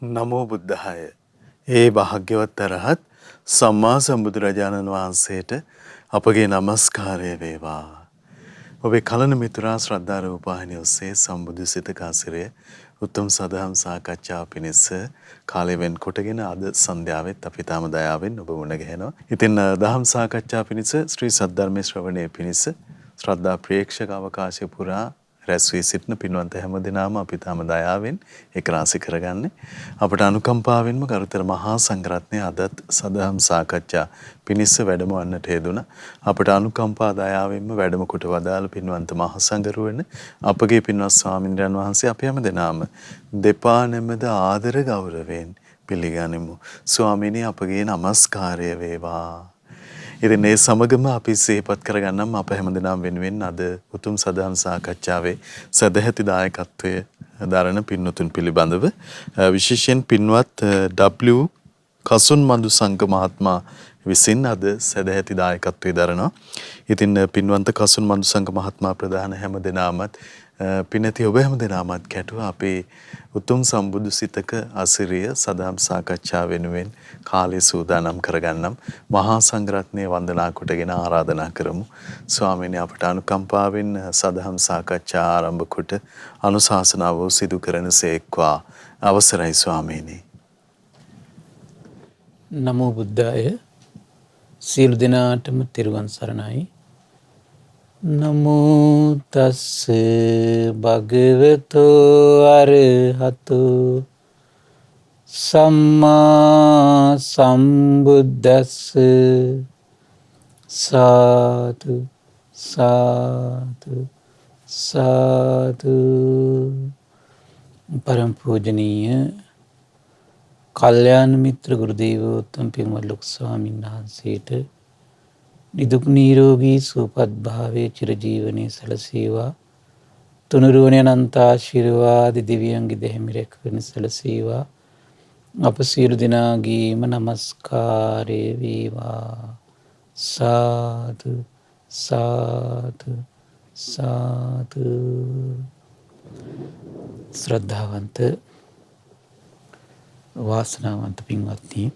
නමෝ බුද්ධාය. ඒ භාග්‍යවත් අරහත් සම්මා සම්බුදුරජාණන් වහන්සේට අපගේ নমස්කාරය වේවා. ඔබේ කලන මිතුරා ශ්‍රද්ධා රූපවාහිනිය ඔස්සේ සම්බුදු සිත කාසිරය උතුම් සදහම් සාකච්ඡාව පිණිස කාලය වෙන් කොටගෙන අද සන්ධ්‍යාවෙත් අපි තාම දයාවෙන් ඔබ මුණ ගැහෙනවා. ඉතින් දහම් සාකච්ඡාව පිණිස ශ්‍රී සද්ධර්මයේ ශ්‍රවණය පිණිස ශ්‍රද්ධා ප්‍රේක්ෂක අවකාශය පුරා රැස් වී සිටින පින්වන්ත හැම දිනම අපි තාම දයාවෙන් ඒක රාශි කරගන්නේ. අපට අනුකම්පාවෙන්ම කරුතර මහා සංඝරත්නය අදත් සදහම් සාකච්ඡා පිණිස වැඩමවන්නට යෙදුණා. අපට අනුකම්පා දයාවෙන්ම වැඩම කොට වදාළ පින්වන්ත මහා සංඝරුවන අපගේ පින්වත් ස්වාමින්ද්‍රයන් වහන්සේ අපි හැම දිනම දෙපා නැමද ආදර ගෞරවයෙන් පිළිගනිමු. ස්වාමීනි අපගේ নমස්කාරය වේවා. ඉතින් මේ සමගම අපි සිහිපත් කරගන්නම් අප හැමදෙනාම වෙනුවෙන් අද උතුම් සදහම් සාකච්ඡාවේ සදැහැති දායකත්වයේ දරන පින්වතුන් පිළිබඳව විශේෂයෙන් පින්වත් W කසුන් මඳු සංඝ මහත්මයා විසින් අද සදැහැති දායකත්වයේ දරනවා. ඉතින් පින්වන්ත කසුන් මඳු සංඝ මහත්මයා ප්‍රධාන හැමදෙනාමත් පිනති ඔබ හැමදෙනාමත් කැටුවා අපේ උතුම් සම්බුදු සිතක අසිරිය සදහම් සාකච්ඡා වෙනුවෙන් කාලය සූදානම් කරගන්නම්. මහා සංඝරත්නය වන්දනා කොටගෙන ආරාධනා කරමු. ස්වාමීනි අපට අනුකම්පාවෙන් සදහම් සාකච්ඡා ආරම්භ කොට අනුශාසනාව සිදු කරනසේක්වා. අවසරයි ස්වාමීනි. නමෝ බුද්ධාය. සියලු දෙනාටම තෙරුවන් සරණයි. නමෝ තස්ස භගවතෝ අරහතෝ සම්මා සම්බුද්දස්ස සාදු සාදු සාදු. පරම පූජනීය කල්යාණ මිත්‍ර ගුරු දේවෝත්තම පින්වත් ලොකු ස්වාමීන් වහන්සේට නිදුක් නිරෝගී සුවපත් භාවයේ චිරජීවනයේ සැලසේවා. තුනුරුවනේ අනන්ත ආශිර්වාද දිව්‍යංගි දෙහිමි රැකගෙන සැලසේවා. අප සියලු දෙනාගේම নমස්කාරය වේවා. සාදු සාදු සාදු. ශ්‍රද්ධාවන්ත වාසනාවන්ත පින්වත්නි,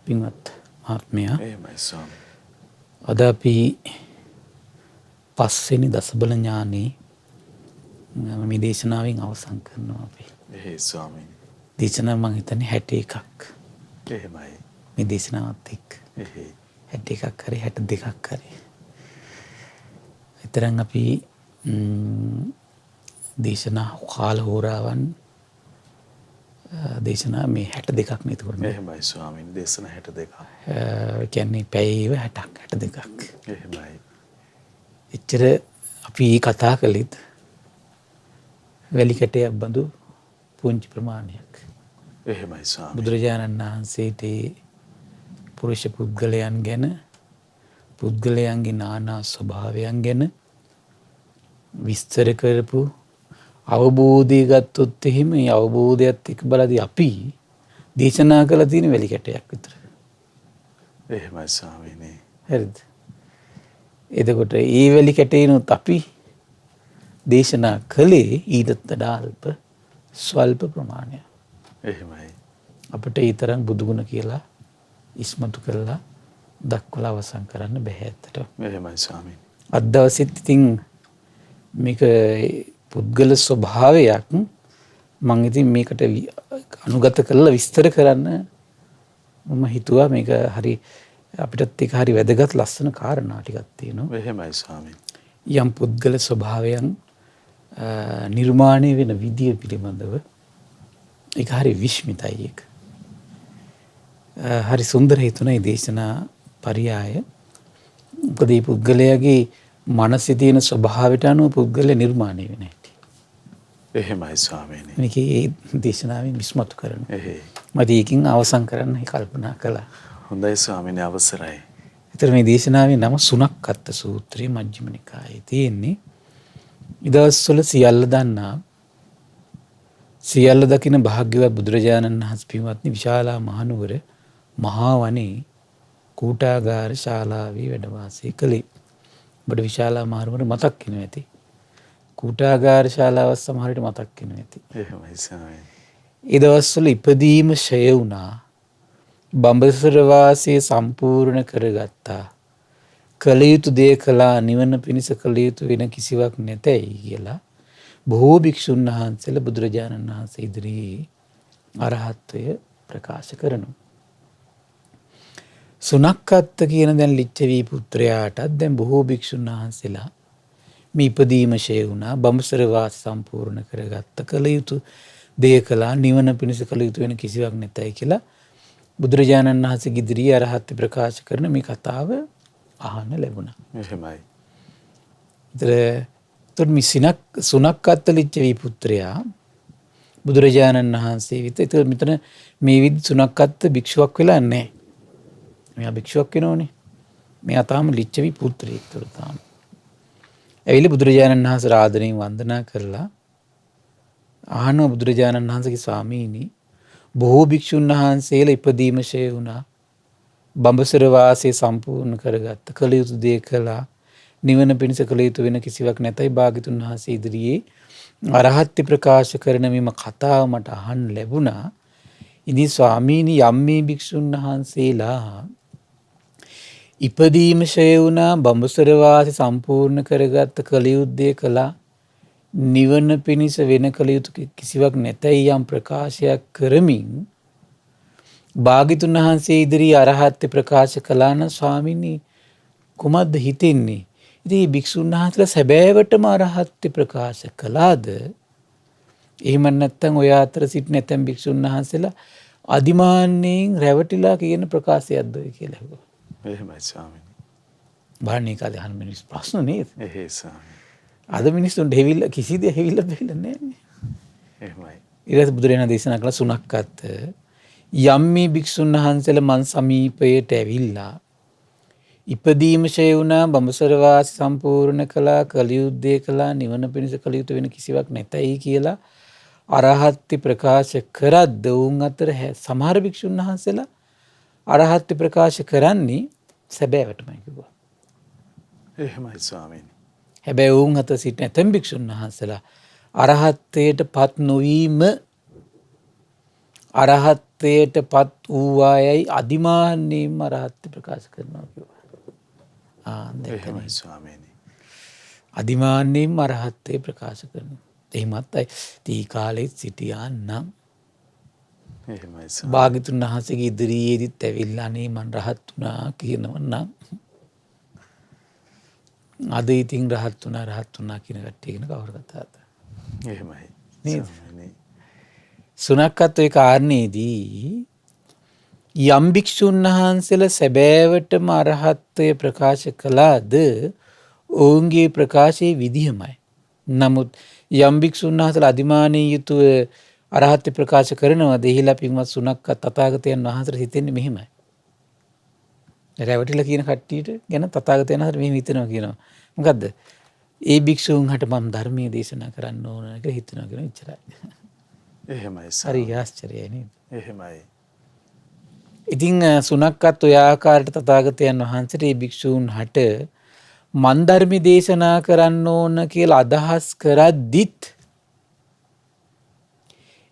පින්වත් මහත්මයා, එහෙමයි ස්වාමී. අද අපි පස්වෙනි දසබල ඥානේ මේ දේශනාවෙන් අවසන් කරනවා. අපි එහෙයි ස්වාමීනි. දේශනාව මං හිතන්නේ 61ක්. එහෙමයි. මේ දේශනාවත් එක්ක එහෙයි. 61ක් හරි 62ක් හරි. විතරක් අපි දේශනා කාල හෝරාවන් දේශනා මේ 62ක් නේ තුරන්නේ. එහෙමයි ස්වාමීනි. දේශනා 62ක්. කියන්නේ පැයේව 60ක් 62ක්. එහෙමයි. එච්චර අපි කතා කළෙත් වැලි කැටයක් බඳු පුංචි ප්‍රමාණයක්. එහෙමයි ස්වාමී. බුදුරජාණන් වහන්සේට පුරුෂ පුද්ගලයන් ගැන, පුද්ගලයන්ගේ නානා ස්වභාවයන් ගැන විස්තර කරපු අවබෝධය ගත්තොත් එහෙම මේ අවබෝධයත් එක්ක බලද්දී අපි දේශනා කළ තියෙන වැලි කැටයක් විතර. එහෙමයි ස්වාමීනි. හරිද? එතකොට ඒ වැලි කැටේනොත් අපි දේශනා කළේ ඊටත් වඩා අල්ප ස්වල්ප ප්‍රමාණයක්. එහෙමයි. අපිට ඒ තරම් බුදුගුණ කියලා ඉස්මතු කරලා දක්වලා අවසන් කරන්න බෑ ඇත්තට. එහෙමයි ස්වාමීනි. අද දවසෙත් ඉතින් මේක පුද්ගල ස්වභාවයක්. මම ඉතින් මේකට අනුගත කරලා විස්තර කරන්න මම හිතුවා. මේක හරි අපිටත් ඒක හරි වැදගත් ලස්සන කාරණා ටිකක් තියෙනවා. එහෙමයි ස්වාමීනි. යම් පුද්ගල ස්වභාවයන් නිර්මාණය වෙන විදිය පිළිබඳව ඒක හරි විශ්මිතයි. ඒක හරි සුන්දර හිතුණා මේ දේශනා පරියාය. මොකද මේ පුද්ගලයාගේ මනසේ තියෙන ස්වභාවයට අනුව පුද්ගලයා නිර්මාණය වෙන හැටි. එහෙමයි ස්වාමීනි. මේකේ දේශනාවෙන් විස්මතු කරනවා. එහෙයි. මම ඒකින් අවසන් කරන්න කල්පනා කළා. හොඳයි ස්වාමීනි අවසරයි. ඒතර මේ දේශනාවේ නම සුණක්කත්ත සූත්‍රයේ මජ්ක්‍ධිම නිකායේ තියෙන්නේ. ඊදවස්වල සියල්ල දන්නා සියල්ල දකින භාග්‍යවත් බුදුරජාණන් වහන්සේ පින්වත්නි විශාලා මහනුවර මහා වනේ කූටාගාර ශාලාවේ වැඩ වාසය කළේ. ඔබට විශාලා මහනුවර මතක් වෙනවා ඇති. කූටාගාර ශාලාව සමහර විට මතක් වෙනවා ඇති. එහෙමයි ස්වාමීනි. ඒ දවස්වල ඉපදීම ෂය වුණා. බඹසර වාසය සම්පූර්ණ කරගත්තා. කළ යුතු දේ කළා, නිවන පිණිස කළ යුතු වෙන කිසිවක් නැතයි කියලා බොහෝ භික්ෂුන් වහන්සේලා බුදුරජාණන් වහන්සේ ඉදිරියේ අරහත්වය ප්‍රකාශ කරනවා. සුනක්කත්ත කියන දැන් ලිච්ඡවී පුත්‍රයාටත් දැන් බොහෝ භික්ෂුන් වහන්සේලා මේ ඉපදීම ෂය වුණා, බඹසර වාසය සම්පූර්ණ කරගත්ත, කළ යුතු දේ කළා, නිවන පිණිස කළ යුතු වෙන කිසිවක් නැතයි කියලා බුදුරජාණන් වහන්සේගේ ඉදිරියේ අරහත් ප්‍රකාශ කරන මේ කතාව අහන්න ලැබුණා. එහෙමයි. ඒතර මේ සුනක්කත්ත ලිච්ඡවී පුත්‍රයා බුදුරජාණන් වහන්සේ විත ඒතර මෙතන මේ විදි සුනක්කත්ත භික්ෂුවක් වෙලා නැහැ. මෙයා භික්ෂුවක් වෙනෝනේ. මෙයා තාම ලිච්ඡවී පුත්‍රයෙක් තුර තාම. ඇවිල්ලා බුදුරජාණන් වහන්සේ ආදරයෙන් වන්දනා කරලා අහනවා බුදුරජාණන් වහන්සේගේ ස්වාමීනි, බොහෝ භික්ෂුන් වහන්සේලා ඉපදීම ෂය වුණා, බඹසර වාසය සම්පූර්ණ කරගත්ත, කළ යුතු දේ කළා, නිවන පිණිස කළ යුතු වෙන කිසිවක් නැතයි භාග්‍යතුන් වහන්සේ ඉදිරියේ අරහත් ප්‍රකාශ කරන මෙම කතාව මට අහන්න ලැබුණා. ඉතින් ස්වාමීනි, යම් මේ භික්ෂුන් වහන්සේලා ඉපදීම ෂය වුණා, බඹසර වාසය සම්පූර්ණ කරගත්ත, කළ යුතු දේ කළා, නිවන පිණිස වෙන කළ යුතු කිසිවක් නැතයි යම් ප්‍රකාශයක් කරමින් භාග්‍යතුන් වහන්සේ ඉදිරියේ අරහත් ප්‍රකාශ කළා නම් ස්වාමීනි කුමක්ද හිතෙන්නේ? ඉතින් මේ භික්ෂුන් වහන්සේලා සැබෑවටම අරහත් ප්‍රකාශ කළාද? එහෙම නැත්නම් ඔය අතර සිටින නැත්නම් භික්ෂුන් වහන්සේලා අදිමාන්‍යයෙන් රැවටිලා කියන ප්‍රකාශයක්ද ඔය කියලා අහුවා. එහෙමයි ස්වාමීනි. බාන්නේ කාලේ අහන මිනිස් ප්‍රශ්න නේද? එහෙයි ස්වාමීනි. අද මිනිස්සුන්ට හෙවිල්ල කිසි දෙයක් හෙවිල්ල බැරිලා නැහැ. එහෙමයි. ඊට බුදුරජාණන් දේශනා කළ සුනක්කත් යම් මේ භික්ෂුන් වහන්සේලා මන් සමීපයට ඇවිල්ලා ඉපදීම ෂය වුණා, බඹසර වාසය සම්පූර්ණ කළා, කළ යුතු දේ කළා, නිවන පිණිස කළ යුතු වෙන කිසිවක් නැතයි කියලා අරහත් ප්‍රකාශ කරද්ද උන් අතර සමහර භික්ෂුන් වහන්සේලා අරහත් ප්‍රකාශ කරන්නේ සැබෑවටමයි කිව්වා. එහෙමයි ස්වාමීනි. හැබැයි උන් අතර සිටින ඇතැම් භික්ෂුන් වහන්සේලා අරහත්ත්වයට පත් නොවීම, අරහත්ත්වයට පත් වූවායයි අදිමාන්නයෙන්ම අරහත් ප්‍රකාශ කරනවා කිව්වා. එහෙමයි ස්වාමීනි. අදිමාන්නයෙන්ම අරහත්ත්වය ප්‍රකාශ කරනවා. එහෙමත් අය තී කාලෙත් සිටියා නම් එහෙමයි ස්වාමීනි. භාග්‍යතුන් වහන්සේගේ ඉදිරියේදීත් ඇවිල්ලා අනේ මං රහත් වුණා කියනවා නම් අද ඉතින් රහත් වුණා කියන කට්ටිය ගැන කවුරු කතාවද? එහෙමයි. නේද? ස්වාමීනි. සුනක්කත් ඒ කාරණේදී යම් භික්ෂුන් වහන්සේලා සැබෑවටම අරහත්ත්වය ප්‍රකාශ කළාද ඔවුන්ගේ ප්‍රකාශයේ විදිහමයි. නමුත් යම් භික්ෂුන් වහන්සේලා අදිමානී යුතුව අරහත්ත්වය ප්‍රකාශ කරනවා දෙහිලා පින්වත් සුනක්කත් තථාගතයන් වහන්සේට හිතෙන්නේ මෙහෙමයි. රැවටිලා කියන කට්ටියට ගැන තථාගතයන් වහන්සේ මෙහෙම හිතනවා කියනවා. මොකද්ද? ඒ භික්ෂුන් හට මම ධර්මයේ දේශනා කරන්න ඕන කියලා හිතනවා කියන ඉච්චරයි. එහෙමයි හරි ස්වාමීනි. ආශ්චර්යයි නේද? එහෙමයි. ඉතින් සුනක්කත් ඔය ආකාරයට තථාගතයන් වහන්සේට මේ භික්ෂූන් හට මන් ධර්ම දේශනා කරන්න ඕන කියලා අදහස් කරද්දිත්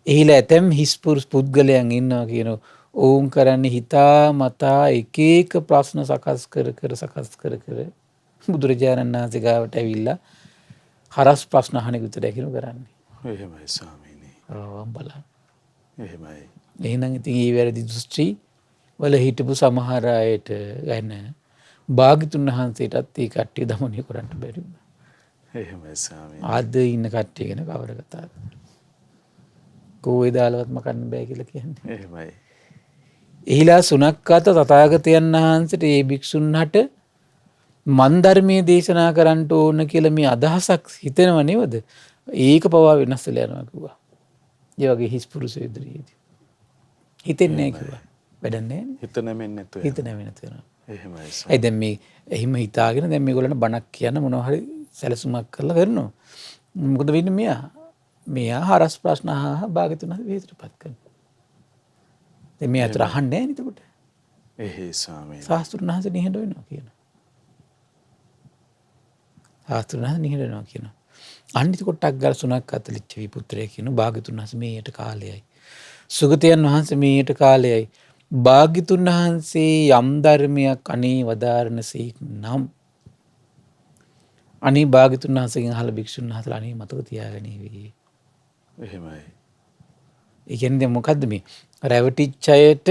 එහිලා ඇතැම් හිස් පුද්ගලයන් ඉන්නවා කියනවා. ඔවුන් කරන්නේ හිතා මතා එක එක ප්‍රශ්න සකස් කර බුදුරජාණන් වහන්සේ ගාවට ඇවිල්ලා හරස් ප්‍රශ්න අහන එක විතරයි කියනවා කරන්නේ. එහෙමයි ස්වාමීනි. බලන්න. එහෙමයි. එහෙනම් ඉතින් මේ වැරදි දෘෂ්ටි වල හිටපු සමහර අයට ගැන භාග්‍යතුන් වහන්සේටත් ඒ කට්ටිය දමනය කරන්න බැරි වුණා. එහෙමයි ස්වාමීනි. අද ඉන්න කට්ටිය ගැන කවර කතාවද? කෝවේ දාලවත් මකන්න බෑ කියලා කියන්නේ. එහෙමයි. එහිලා සුනක්කත තථාගතයන් වහන්සේට මේ භික්ෂුන් හට මන් ධර්මයේ දේශනා කරන්න ඕන කියලා මේ අදහසක් හිතෙනව නේද? ඒක පවා වෙනස් වෙලා යනවා කිව්වා. ඒ වගේ හිස් පුරුෂ ඉදිරියේදී. හිතෙන්නේ නැහැ කිව්වා. වැඩක් නැහැ. හිත නැමෙන්නේ නැතුව. හිත නැමෙන්නේ නැතුව යනවා. එහෙමයි ස්වාමීනි. ඒ දැන් මේ එහිම හිතාගෙන දැන් මේගොල්ලන්ට බණක් කියන්න මොනවා හරි සැලසුමක් කරලා කරනවා. මොකද වෙන්නේ මෙයා හරස් ප්‍රශ්න අහා භාග්‍යතුන් වහන්සේ විහිදටපත් කරනවා. දැන් මේ අතර අහන්නේ නැහැ නේද කොට? එහෙයි ස්වාමීනි. සාස්ත්‍රුන් වහන්සේ නිහඬ වෙනවා කියනවා. සාස්ත්‍රුන් වහන්සේ නිහඬ වෙනවා කියනවා. අනිත් කොටක් ගාල සුණක් අතලිච්ච විපුත්‍රය කියන භාග්‍යතුන් වහන්සේ මේට කාලයයි. සුගතයන් වහන්සේ මීට කාලයයි භාග්‍යතුන් වහන්සේ යම් ධර්මයක් අනේ වදාරණසේක් නම් අනේ භාග්‍යතුන් වහන්සේගෙන් අහලා භික්ෂුන් වහන්සේලා අනේ මතක තියාගනීවි. එහෙමයි. ඒ කියන්නේ මොකද්ද මේ රැවටිච්ච අයට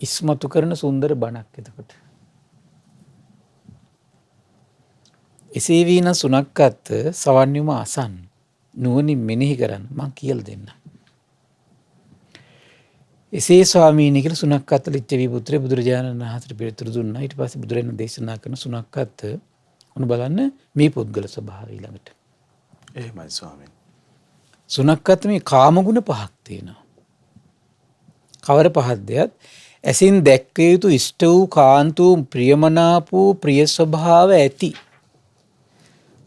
ඉස්මතු කරන සුන්දර බණක් එතකොට. එසේ වීන සුනක්කත් සවන්යුම අසන් නුවණින් මෙනෙහි කරන්න මං කියලා දෙන්න. එසේ ස්වාමීනි කියලා සුනක්කත් ලිච්ඡවි පුත්‍රය බුදුරජාණන් වහන්සේට පිළිතුරු දුන්නා. ඊට පස්සේ බුදුරජාණන් දේශනා කරන සුනක්කත් උන බලන්න මේ පුද්ගල ස්වභාවය ළඟට. එහෙමයි ස්වාමීන්. සුනක්කත් මේ කාමගුණ පහක් තියෙනවා. කවර පහක්දයත් ඇසින් දැක්විය යුතු ඉෂ්ට වූ කාන්ත වූ ප්‍රියමනාප වූ ප්‍රිය ස්වභාව ඇති.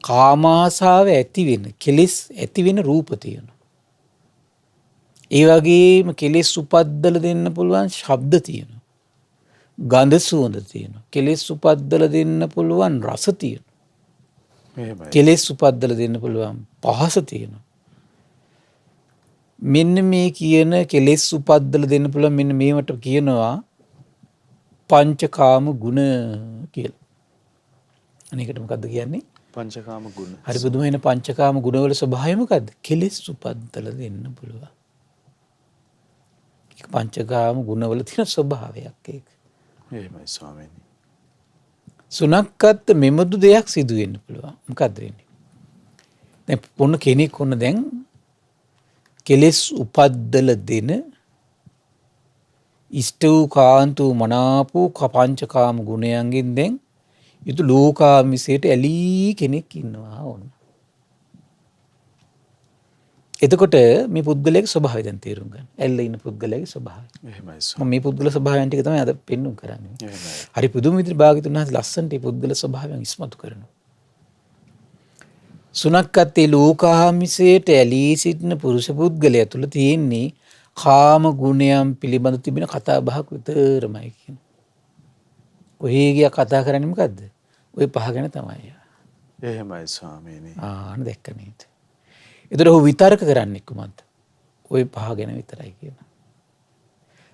කාමාසාව ඇති වෙන කෙලෙස් ඇති වෙන රූප තියෙනවා. ඒ වගේම කෙලෙස් උපද්දල දෙන්න පුළුවන් ශබ්ද තියෙනවා. ගන්ධ සුවඳ තියෙනවා. කෙලෙස් උපද්දල දෙන්න පුළුවන් රස තියෙනවා. එහෙමයි. කෙලෙස් උපද්දල දෙන්න පුළුවන් පහස තියෙනවා. මෙන්න මේ කියන කෙලෙස් උපද්දල දෙන්න පුළුවන් මෙන්න මේවට කියනවා පංචකාම ගුණ කියලා. අනේකට මොකද්ද කියන්නේ? පංචකාම ගුණ. හරි පුදුම වෙන පංචකාම ගුණවල ස්වභාවය මොකද්ද? කෙලෙස් උපද්දල දෙන්න පුළුවන්. පංචකාම ගුණවල තියෙන ස්වභාවයක් ඒක. එහෙමයි ස්වාමීනි. සුනක්කත් මෙමදු දෙයක් සිදු වෙන්න පුළුවන්. මොකද්ද වෙන්නේ? දැන් පොන්න කෙනෙක් වුණ දැන් කෙලෙස් උපද්දල දෙන ඉෂ්ට වූ කාන්ත වූ මනාප වූ පංචකාම ගුණයන්ගෙන් දැන් යුතු ලෝකාමිසයට ඇලී කෙනෙක් ඉන්නවා ඕන. එතකොට මේ පුද්ගලයාගේ ස්වභාවය දැන් තේරුම් ගන්න. ඇල්ල ඉන්න පුද්ගලයාගේ ස්වභාවය. එහෙමයි මම මේ පුද්ගල ස්වභාවයන් ටික තමයි අද පෙන්වුම් කරන්නේ. එහෙමයි. හරි පුදුම විදිහට භාග්‍යතුන් වහන්සේ ලස්සනට මේ පුද්ගල ස්වභාවයන් ඉස්මතු කරනවා. සුනක්කත් ඒ ලෝකාමිසයට ඇලී සිටින පුරුෂ පුද්ගලයා තුළ තියෙන්නේ කාම ගුණයන් පිළිබඳ තිබෙන කතා බහක් විතරමයි කියන. ඔහේ ගියා කතා කරන්නේ මොකද්ද? ওই පහ ගැන තමයි. එහෙමයි ස්වාමීනි. ආන දැක්ක නේද? ඒතර ඔහු විතර්ක කරන්නේ කොහොමද? ওই පහ ගැන විතරයි කියන.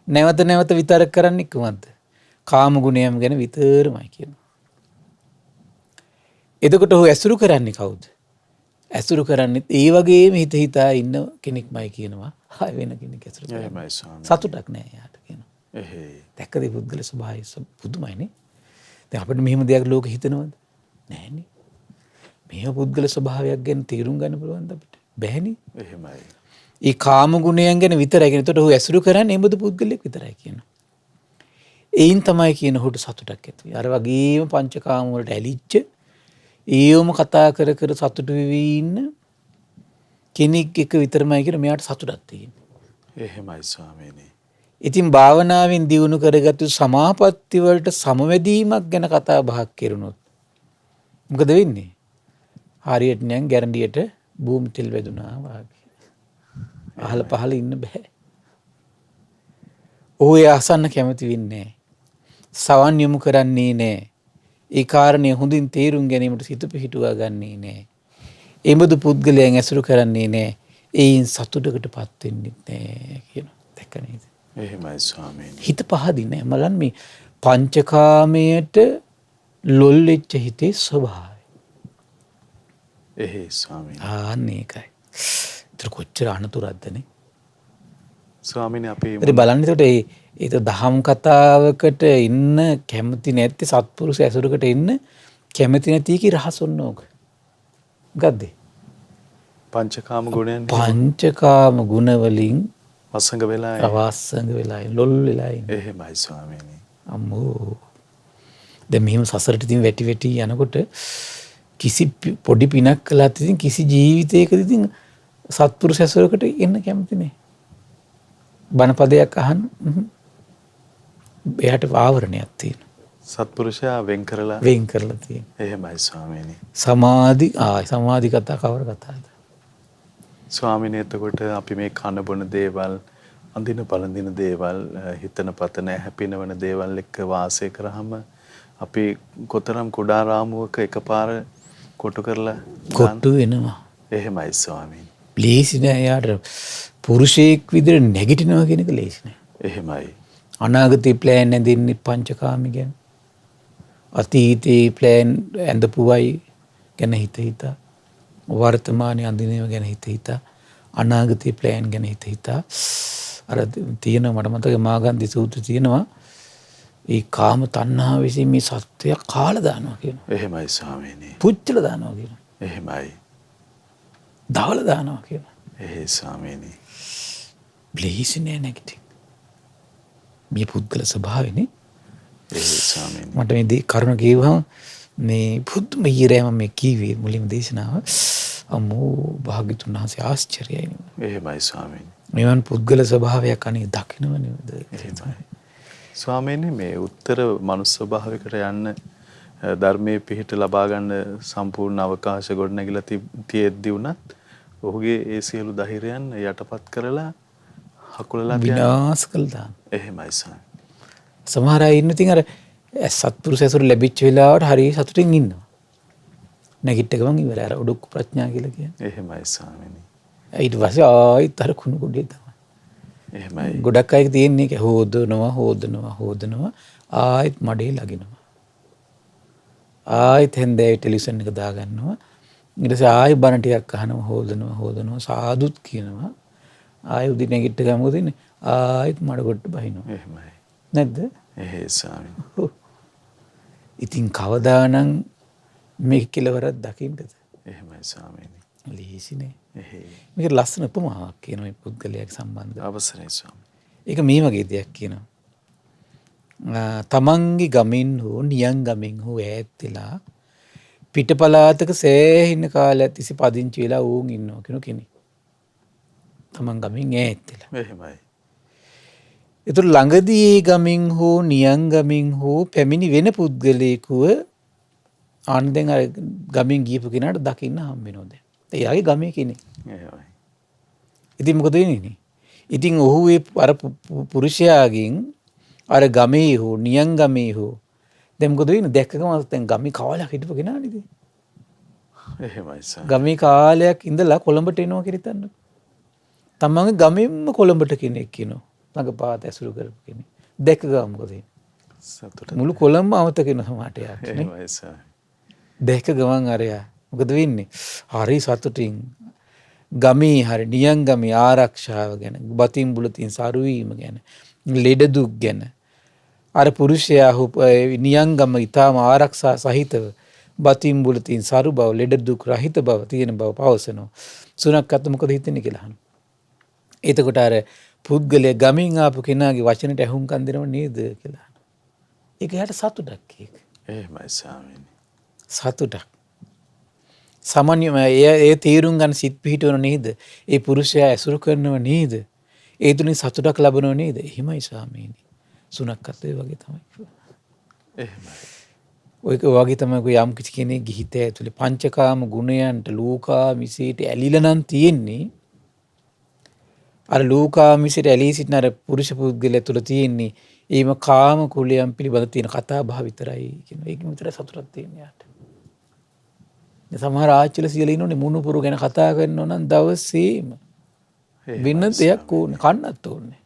නැවත නැවත විතර්ක කරන්නේ කොහොමද? කාම ගුණයන් ගැන විතරමයි කියන. එතකොට ඔහු ඇසුරු කරන්නේ කවුද? ඇසුරු කරන්නේ ඒ වගේම හිත හිතා ඉන්න කෙනෙක්මයි කියනවා. ආය වෙන කෙනෙක් ඇසුරු කරන්නේ. එහෙමයි ස්වාමීනි. සතුටක් නෑ යාට කියනවා. එහෙයි. දැක්කද පුද්ගල ස්වභාවය පුදුමයිනේ. දැන් අපිට මෙහෙම දෙයක් ලෝකෙ හිතනවද? නෑනේ. මෙහෙම පුද්ගල ස්වභාවයක් ගැන තීරුම් ගන්න පුළුවන්ද අපිට? බැහැනේ. එහෙමයි. ඒ කාම ගුණයන් ගැන විතරයි කියන. එතකොට ඔහු ඇසුරු කරන්නේ එබඳු පුද්ගලෙක් විතරයි කියනවා. ඒයින් තමයි කියන ඔහුට සතුටක් ඇති වෙන්නේ. අර වගේම පංචකාම වලට ඇලිච්ච ඒවම කතා කර කර සතුටු වෙවි ඉන්න කෙනෙක් එක විතරමයි කියන මෙයාට සතුටක් තියෙන්නේ. එහෙමයි ස්වාමීනි. ඉතින් භාවනාවෙන් දියුණු කරගත්තු සමාපatti වලට සමවැදීමක් ගැන කතා බහක් කෙරුණොත් මොකද වෙන්නේ? හරියට නිකන් ගැරන්ඩියට භූමි තෙල් වැදුනා වගේ. අහල පහල ඉන්න බෑ. ඔහු ඒ අසන්න කැමති වෙන්නේ නැහැ. සවන් යොමු කරන්නේ නැහැ. ඒ කාරණය හොඳින් තේරුම් ගැනීමට සිත පිහිටුවා ගන්නේ නැහැ. එබඳු පුද්ගලයන් ඇසුරු කරන්නේ නැහැ. ඒයින් සතුටකටපත් වෙන්නේ නැහැ කියනවා. දැක්ක නේද? එහෙමයි ස්වාමීනි. හිත පහදින්නේ නැහැ. මලන් මේ පංචකාමයට ලොල් වෙච්ච හිතේ ස්වභාවය. එහෙයි ස්වාමීනි. ආන්න ඒකයි. ඒතර කොච්චර අනතුරක්දනේ. ස්වාමීනි අපි ඒත් බලන්න එතකොට ඒක දහම් කතාවකට ඉන්න කැමති නැති සත්පුරුෂ ඇසුරකට ඉන්න කැමති නැති කී රහස් ඔන්න ඕක. මොකද්ද? පංචකාම ගුණයන් පංචකාම ගුණ වලින් වසඟ වෙලා අවස්සඟ වෙලා ලොල් වෙලා ඉන්න. එහෙමයි ස්වාමීනි. අම්මෝ. දැන් මෙහෙම සසරට ඉතින් වැටි වැටි යනකොට කිසි පොඩි පිනක් කළාත් ඉතින් කිසි ජීවිතයකදී ඉතින් සත්පුරුෂ ඇසුරකට එන්න කැමති නෑ. බණපදයක් අහන්න එයාට ආවරණයක් තියෙනවා. සත්පුරුෂයා වෙන් කරලා තියෙනවා. එහෙමයි ස්වාමීනි. සමාධි කතා කවර කතාවද? ස්වාමීනි එතකොට අපි මේ කන බොන දේවල්, අඳින පළඳින දේවල්, හිතන පතන හැපිනවන දේවල් එක්ක වාසය කරාම අපි කොතරම් කුඩා රාමුවක එකපාර කොටු කරලා කොට්ටු වෙනවා. එහෙමයි ස්වාමීනි. ලේසි නෑ යාට පුරුෂයෙක් විදිහට නැගිටිනවා කියන එක ලේසි නෑ. එහෙමයි. අනාගතේ ප්ලෑන් ඇඳින්නේ පංචකාමී ගැන. අතීතේ ප්ලෑන් ඇඳපුවයි ගැන හිත හිතා. වර්තමානයේ අඳිනේව ගැන හිත හිතා. අනාගතේ ප්ලෑන් ගැන හිත හිතා. අර තියෙනවා මට මතකයි මාගන්ධි සූත්‍රය තියෙනවා. ඒ කාම තණ්හාව විසින් මේ සත්වය කාලා දානවා කියනවා. එහෙමයි ස්වාමීනි. පුච්චලා දානවා කියනවා. එහෙමයි. දවලා දානවා කියනවා. එහෙයි ස්වාමීනි. ලේසි නෑ නැගිටින්න. මේ පුද්ගල ස්වභාවයනේ. එහෙයි ස්වාමීනි. මට මේ කරුණ කියවහම මේ පුදුම ඊරෑම මේ කීවේ මුලින්ම දේශනාව අමෝ භාග්‍යතුන් වහන්සේ ආශ්චර්යයි නේ. එහෙමයි ස්වාමීනි. මෙවන් පුද්ගල ස්වභාවයක් අනේ දකින්නව නේද? එහෙමයි. ස්වාමීනි මේ උත්තර මනුස්ස ස්වභාවයකට යන්න ධර්මයේ පිහිට ලබා ගන්න සම්පූර්ණ අවකාශ ගොඩනැගිලා තියෙද්දි උනත් ඔහුගේ ඒ සියලු ධෛර්යයන් යටපත් කරලා හකුලලා විනාශ කළා දාන. එහෙමයි ස්වාමීනි. සමහර අය ඉන්න ඉතින් අර සත්පුරුෂ ඇසුර ලැබිච්ච වෙලාවට හරිය සතුටින් ඉන්නවා. නැගිට ගමන් ඉවරයි අර උඩුක්ක ප්‍රඥා කියලා කියන්නේ. එහෙමයි ස්වාමීනි. ඊට පස්සේ ආයෙත් අර කුණු ගොඩේ තමයි. එහෙමයි. ගොඩක් අය තියෙන්නේ ඒක හොදනවා ආයෙත් මඩේ ලගිනවා. ආයෙත් හෙන්දේ ටෙලිවිෂන් එක දාගන්නවා. ඊට පස්සේ ආයෙ බණ ටිකක් අහනවා හොදනවා සාදුත් කියනවා. ආයෙ උදේ නැගිට ගමන් මොකද ඉන්නේ? ආයෙත් මඩ කොට බහිනවා. එහෙමයි. නැද්ද? එහෙයි ස්වාමීනි. ඉතින් කවදානම් මේක කෙලවරක් දකින්නද? එහෙමයි ස්වාමීනි. ලේසි නේ. එහෙයි. මේක ලස්සන උපමාවක් කියන මේ පුද්ගලයාගේ සම්බන්ධ. අවසරයි ස්වාමීනි. ඒක මේ වගේ දෙයක් කියනවා. තමන්ගේ ගමින් හෝ නියං ගමින් හෝ ඈත් වෙලා පිටපලාතක සෑහෙන කාලයක් තිස්සේ පදිංචි වෙලා ඌන් ඉන්නවා කියන කෙනෙක්. තමන් ගමින් ඈත් වෙලා. එහෙමයි. ඒතර ළඟදී ඒ ගමින් හෝ නියං ගමින් හෝ පැමිණි වෙන පුද්ගලයෙකුව ආන්දෙන් අර ගමින් ගියපු කෙනාට දකින්න හම්බ වෙනවා දැන්. එයාගේ ගමේ කෙනෙක්. එහෙමයි. ඉතින් මොකද වෙන්නේ? ඉතින් ඔහු ඒ අර පුරුෂයාගෙන් අර ගමේ හෝ නියං ගමේ හෝ දැන් මොකද වෙන්නේ? දැක්ක ගමන් දැන් ගමේ කාලයක් හිටපු කෙනා නේද? එහෙමයි ස්වාමීනි. ගමේ කාලයක් ඉඳලා කොළඹට එනවා කියලා හිතන්න. තමන්ගේ ගමෙන්ම කොළඹට කෙනෙක් කියනවා. ළඟපාත ඇසුරු කරපු කෙනෙක්. දැක්ක ගමන් මොකද වෙන්නේ? සතුට. මුළු කොළඹ අමතක වෙනවා සමහරට යාට නේ. එහෙමයි ස්වාමීනි. දැක්ක ගමන් අරයා මොකද වෙන්නේ? හරි සතුටින් ගමේ හරි නියං ගමේ ආරක්ෂාව ගැන, බතින් බුලතින් සරුවීම ගැන, ලෙඩ දුක් ගැන අර පුරුෂයා නියං ගම ඊටාම ආරක්ෂා සහිතව බතින් බුලතින් සරු බව, ලෙඩ දුක් රහිත බව තියෙන බව පවසනවා. සුනක්කත් මොකද හිතන්නේ කියලා අහනවා. එතකොට අර පුද්ගලයා ගමින් ආපු කෙනාගේ වචනට ඇහුම්කන් දෙනව නේද කියලා අහනවා. ඒක යාට සතුටක් ඒක. එහෙමයි ස්වාමීනි. සතුටක්. සාමාන්‍යම ඒ තීරුම් ගන්න සිත් පිහිටවන නේද? ඒ පුරුෂයා ඇසුරු කරනව නේද? ඒ තුලින් සතුටක් ලබනව නේද? එහෙමයි ස්වාමීනි. සුනක්කත් ඒ වගේ තමයි. එහෙමයි. ඔයක වගේ තමයි යම් කිසි කෙනෙක් ගිහිත ඇතුලේ පංචකාම ගුණයන්ට ලෝකා මිසීට ඇලිලා නම් තියෙන්නේ. අර ලෝකා මිසීට ඇලී සිටින අර පුරුෂ පුද්ගලයා තුල තියෙන්නේ ඒම කාම කුලයන් පිළිබඳ තියෙන කතා බහ විතරයි කියන ඒකෙම විතර සතුටක් තියෙන යාට. සමහර ආච්චිලා සියලා ඉන්නෝනේ මුණුපුරු ගැන කතා කරනවා නම් දවසේම වෙන දෙයක් ඕනේ කන්නත් ඕනේ.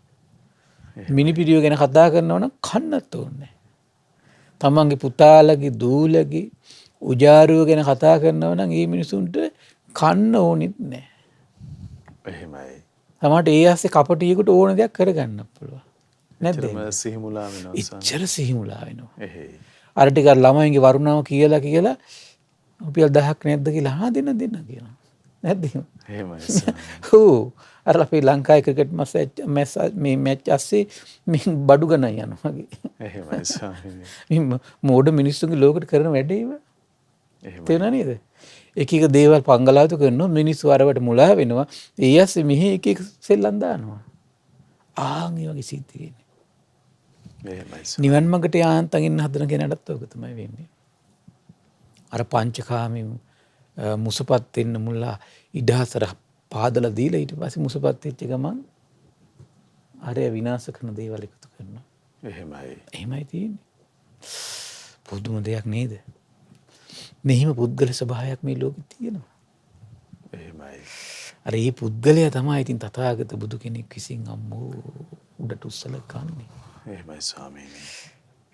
මිනිපිරියෝ ගැන කතා කරනවා නම් කන්නත් ඕනේ. තමන්ගේ පුතාලගේ දූලගේ උජාරුව ගැන කතා කරනවා නම් ඒ මිනිසුන්ට කන්න ඕනෙත් නැහැ. එහෙමයි. සමහරට ඒ ASCII කපටියෙකුට ඕන දෙයක් කරගන්න පුළුවන්. නැද්ද? එතරම් සිහිමුලා වෙනවා ස්වාමීනි. ඉච්ඡර සිහිමුලා වෙනවා. එහෙයි. අර ටික ළමයින්ගේ වරුණාව කියලා රුපියල් 10ක් නැද්ද කියලා දෙන්න කියනවා. නැද්ද? එහෙමයි ස්වාමීනි. ඔව්. අර අපේ ලංකාවේ ක්‍රිකට් මේ මැච් ඇස්සේ මේ බඩු ගණන් යනවා වගේ. එහෙමයි ස්වාමීනි. මේ මෝඩ මිනිස්සුන්ගේ ලෝකෙට කරන වැඩේම එහෙමයි. තේරුණා නේද? එක එක දේවල් පංගලාතු කරනවා මිනිස්සු අරවට මුලා වෙනවා. ඒ ඇස්සේ මෙහි එක එක සෙල්ලම් දානවා. ආන් ඒ වගේ සිද්ධ වෙන්නේ. එහෙමයි. නිවන් මාර්ගට යාන්තම් ඉන්න හදන කෙනාටත් ඔක තමයි වෙන්නේ. අර පංචකාමී මුසපත් වෙන්න මුලා ඉඩහසර පාදලා දීලා ඊට පස්සේ මුසපත් වෙච්ච ගමන් අර විනාශ කරන දේවල් එකතු කරනවා. එහෙමයි. එහෙමයි තියෙන්නේ. පුදුම දෙයක් නේද? මෙහිම පුද්ගල ස්වභාවයක් මේ ලෝකෙ තියෙනවා. එහෙමයි. අර ඒ පුද්ගලයා තමයි ඉතින් තථාගත බුදු කෙනෙක් විසින් අම්මෝ උඩට උස්සලා ගන්නේ. එහෙමයි ස්වාමීනි.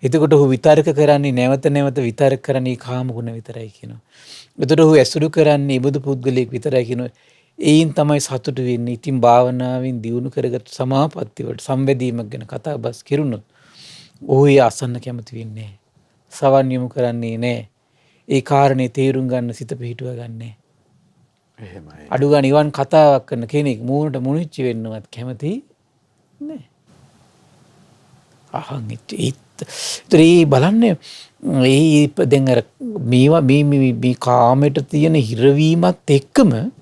එතකොට ඔහු විතර්ක කරන්නේ නැවත නැවත විතර්ක කරන්නේ කාම ගුණ විතරයි කියනවා. එතකොට ඔහු ඇසුරු කරන්නේ ඉබුදු පුද්ගලයෙක් විතරයි කියනවා. ඒයින් තමයි සතුටු වෙන්නේ. ඉතින් භාවනාවෙන් දියුණු කරගත් සමාපatti වලට සම්බෙදීමක් ගැන කතා බස් කෙරුණොත් ඔහු ඒ අසන්න කැමති වෙන්නේ නැහැ. සවන් යොමු කරන්නේ නැහැ. ඒ කාරණේ තේරුම් ගන්න සිත පිහිටුව ගන්නෑ. එහෙමයි. අඩු ගන්න නිවන් කතාවක් කරන කෙනෙක් මූණට මුණිච්ච වෙන්නවත් කැමති නැහැ. අහන් ඒ බලන්නේ ඒ දැන් අර මේවා මේ කාමයට තියෙන හිරවීමත් එක්කම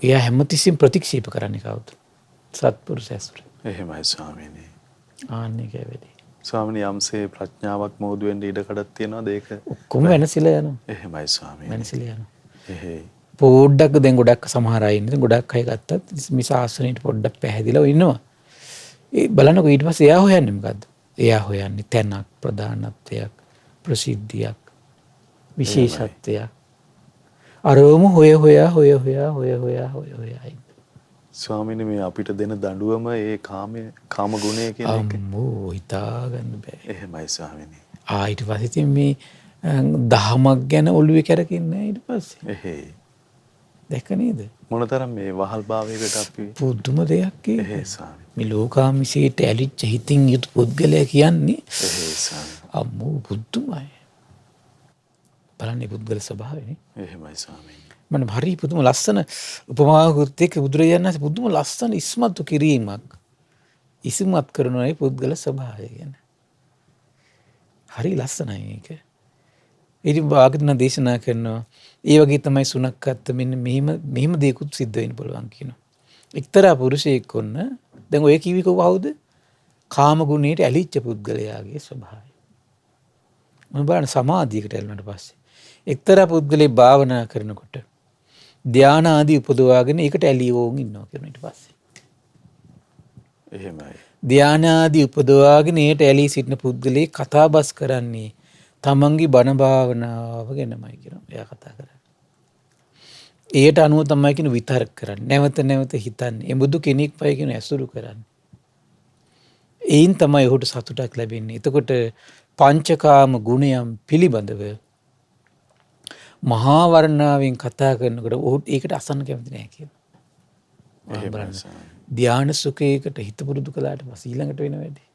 එයා හැමතිස්සෙම ප්‍රතික්ෂේප කරන්නේ කවුද? සත්පුරුෂ ඇසුර. එහෙමයි ස්වාමීනි. ආන්නේ කෑ වෙලේ. ස්වාමීනි යම්සේ ප්‍රඥාවක් මෝදු වෙන්න ඉඩ කඩක් තියනවාද ඒක? ඔක්කොම වෙනසිලා යනවා. එහෙමයි ස්වාමීනි. වෙනසිලා යනවා. එහෙයි. පොඩ්ඩක් දැන් ගොඩක් සමහර අය ඉන්නේ ගොඩක් අය ගත්තත් මේ ශාස්ත්‍රණයට පොඩ්ඩක් පැහැදිලිව ඉන්නවා. ඒ බලනකො ඊට පස්සේ එයා හොයන්නේ මොකද්ද? එයා හොයන්නේ තැනක්, ප්‍රධානත්වයක්, ප්‍රසිද්ධියක්, විශේෂත්වයක්. අරවම හොයා ඉන්න. ස්වාමීනි මේ අපිට දෙන දඬුවම ඒ කාම ගුණය කියන එක. අම්මෝ හිතා ගන්න බෑ. එහෙමයි ස්වාමීනි. ඊට පස්සේ ඉතින් මේ දහමක් ගැන ඔළුවේ කැරකෙන්නේ ඊට පස්සේ. එහෙයි. දැක නේද? මොනතරම් මේ වහල් භාවයකට අපි පුදුම දෙයක් ඒක. එහෙයි ස්වාමීනි. මේ ලෝකාමිසයට ඇලිච්ච හිතින් යුතු පුද්ගලයා කියන්නේ එහෙයි ස්වාමීනි. අම්මෝ පුදුමයි. බලන්නේ පුද්ගල ස්වභාවයනේ. එහෙමයි ස්වාමීනි. මම හරි පුදුම ලස්සන උපමාවකුත් එක්ක බුදුරජාණන් වහන්සේ පුදුම ලස්සන ඉස්මතු කිරීමක් ඉස්මත් කරන ඒ පුද්ගල ස්වභාවය ගැන. හරි ලස්සනයි මේක. ඉතින් භාගතුන් දේශනා කරනවා ඒ වගේ තමයි සුණක්කත් මෙන්න මෙහෙම දෙයක්ත් සිද්ධ වෙන්න පුළුවන් කියනවා. එක්තරා පුරුෂයෙක් වොන්න දැන් ඔය කිවි කවුද? කාම ගුණයට ඇලිච්ච පුද්ගලයාගේ ස්වභාවය. මොන බලන්න සමාධියකට ඇලුනට පස්සේ එක්තරා පුද්ගලෙක් භාවනා කරනකොට ධානා ආදී උපදවාගෙන ඒකට ඇලී වෝන් ඉන්නවා කියන ඊට පස්සේ. එහෙමයි. ධානා ආදී උපදවාගෙන ඒට ඇලී සිටින පුද්ගලෙක් කතා බස් කරන්නේ තමන්ගේ බණ භාවනාව ගැනමයි කියනවා. එයා කතා කරන්නේ. ඒට අනුව තමයි කියන විතර්ක කරන්නේ. නැවත නැවත හිතන්නේ. එමුදු කෙනෙක් පය කියන ඇසුරු කරන්නේ. ඒයින් තමයි ඔහුට සතුටක් ලැබෙන්නේ. එතකොට පංචකාම ගුණයන් පිළිබඳව මහා වර්ණාවෙන් කතා කරනකොට ඔහුට ඒකට අසන්න කැමති නැහැ කියනවා. ධානා සුඛයකට හිත පුරුදු කළාට පස්සේ ඊළඟට වෙන වැඩේ.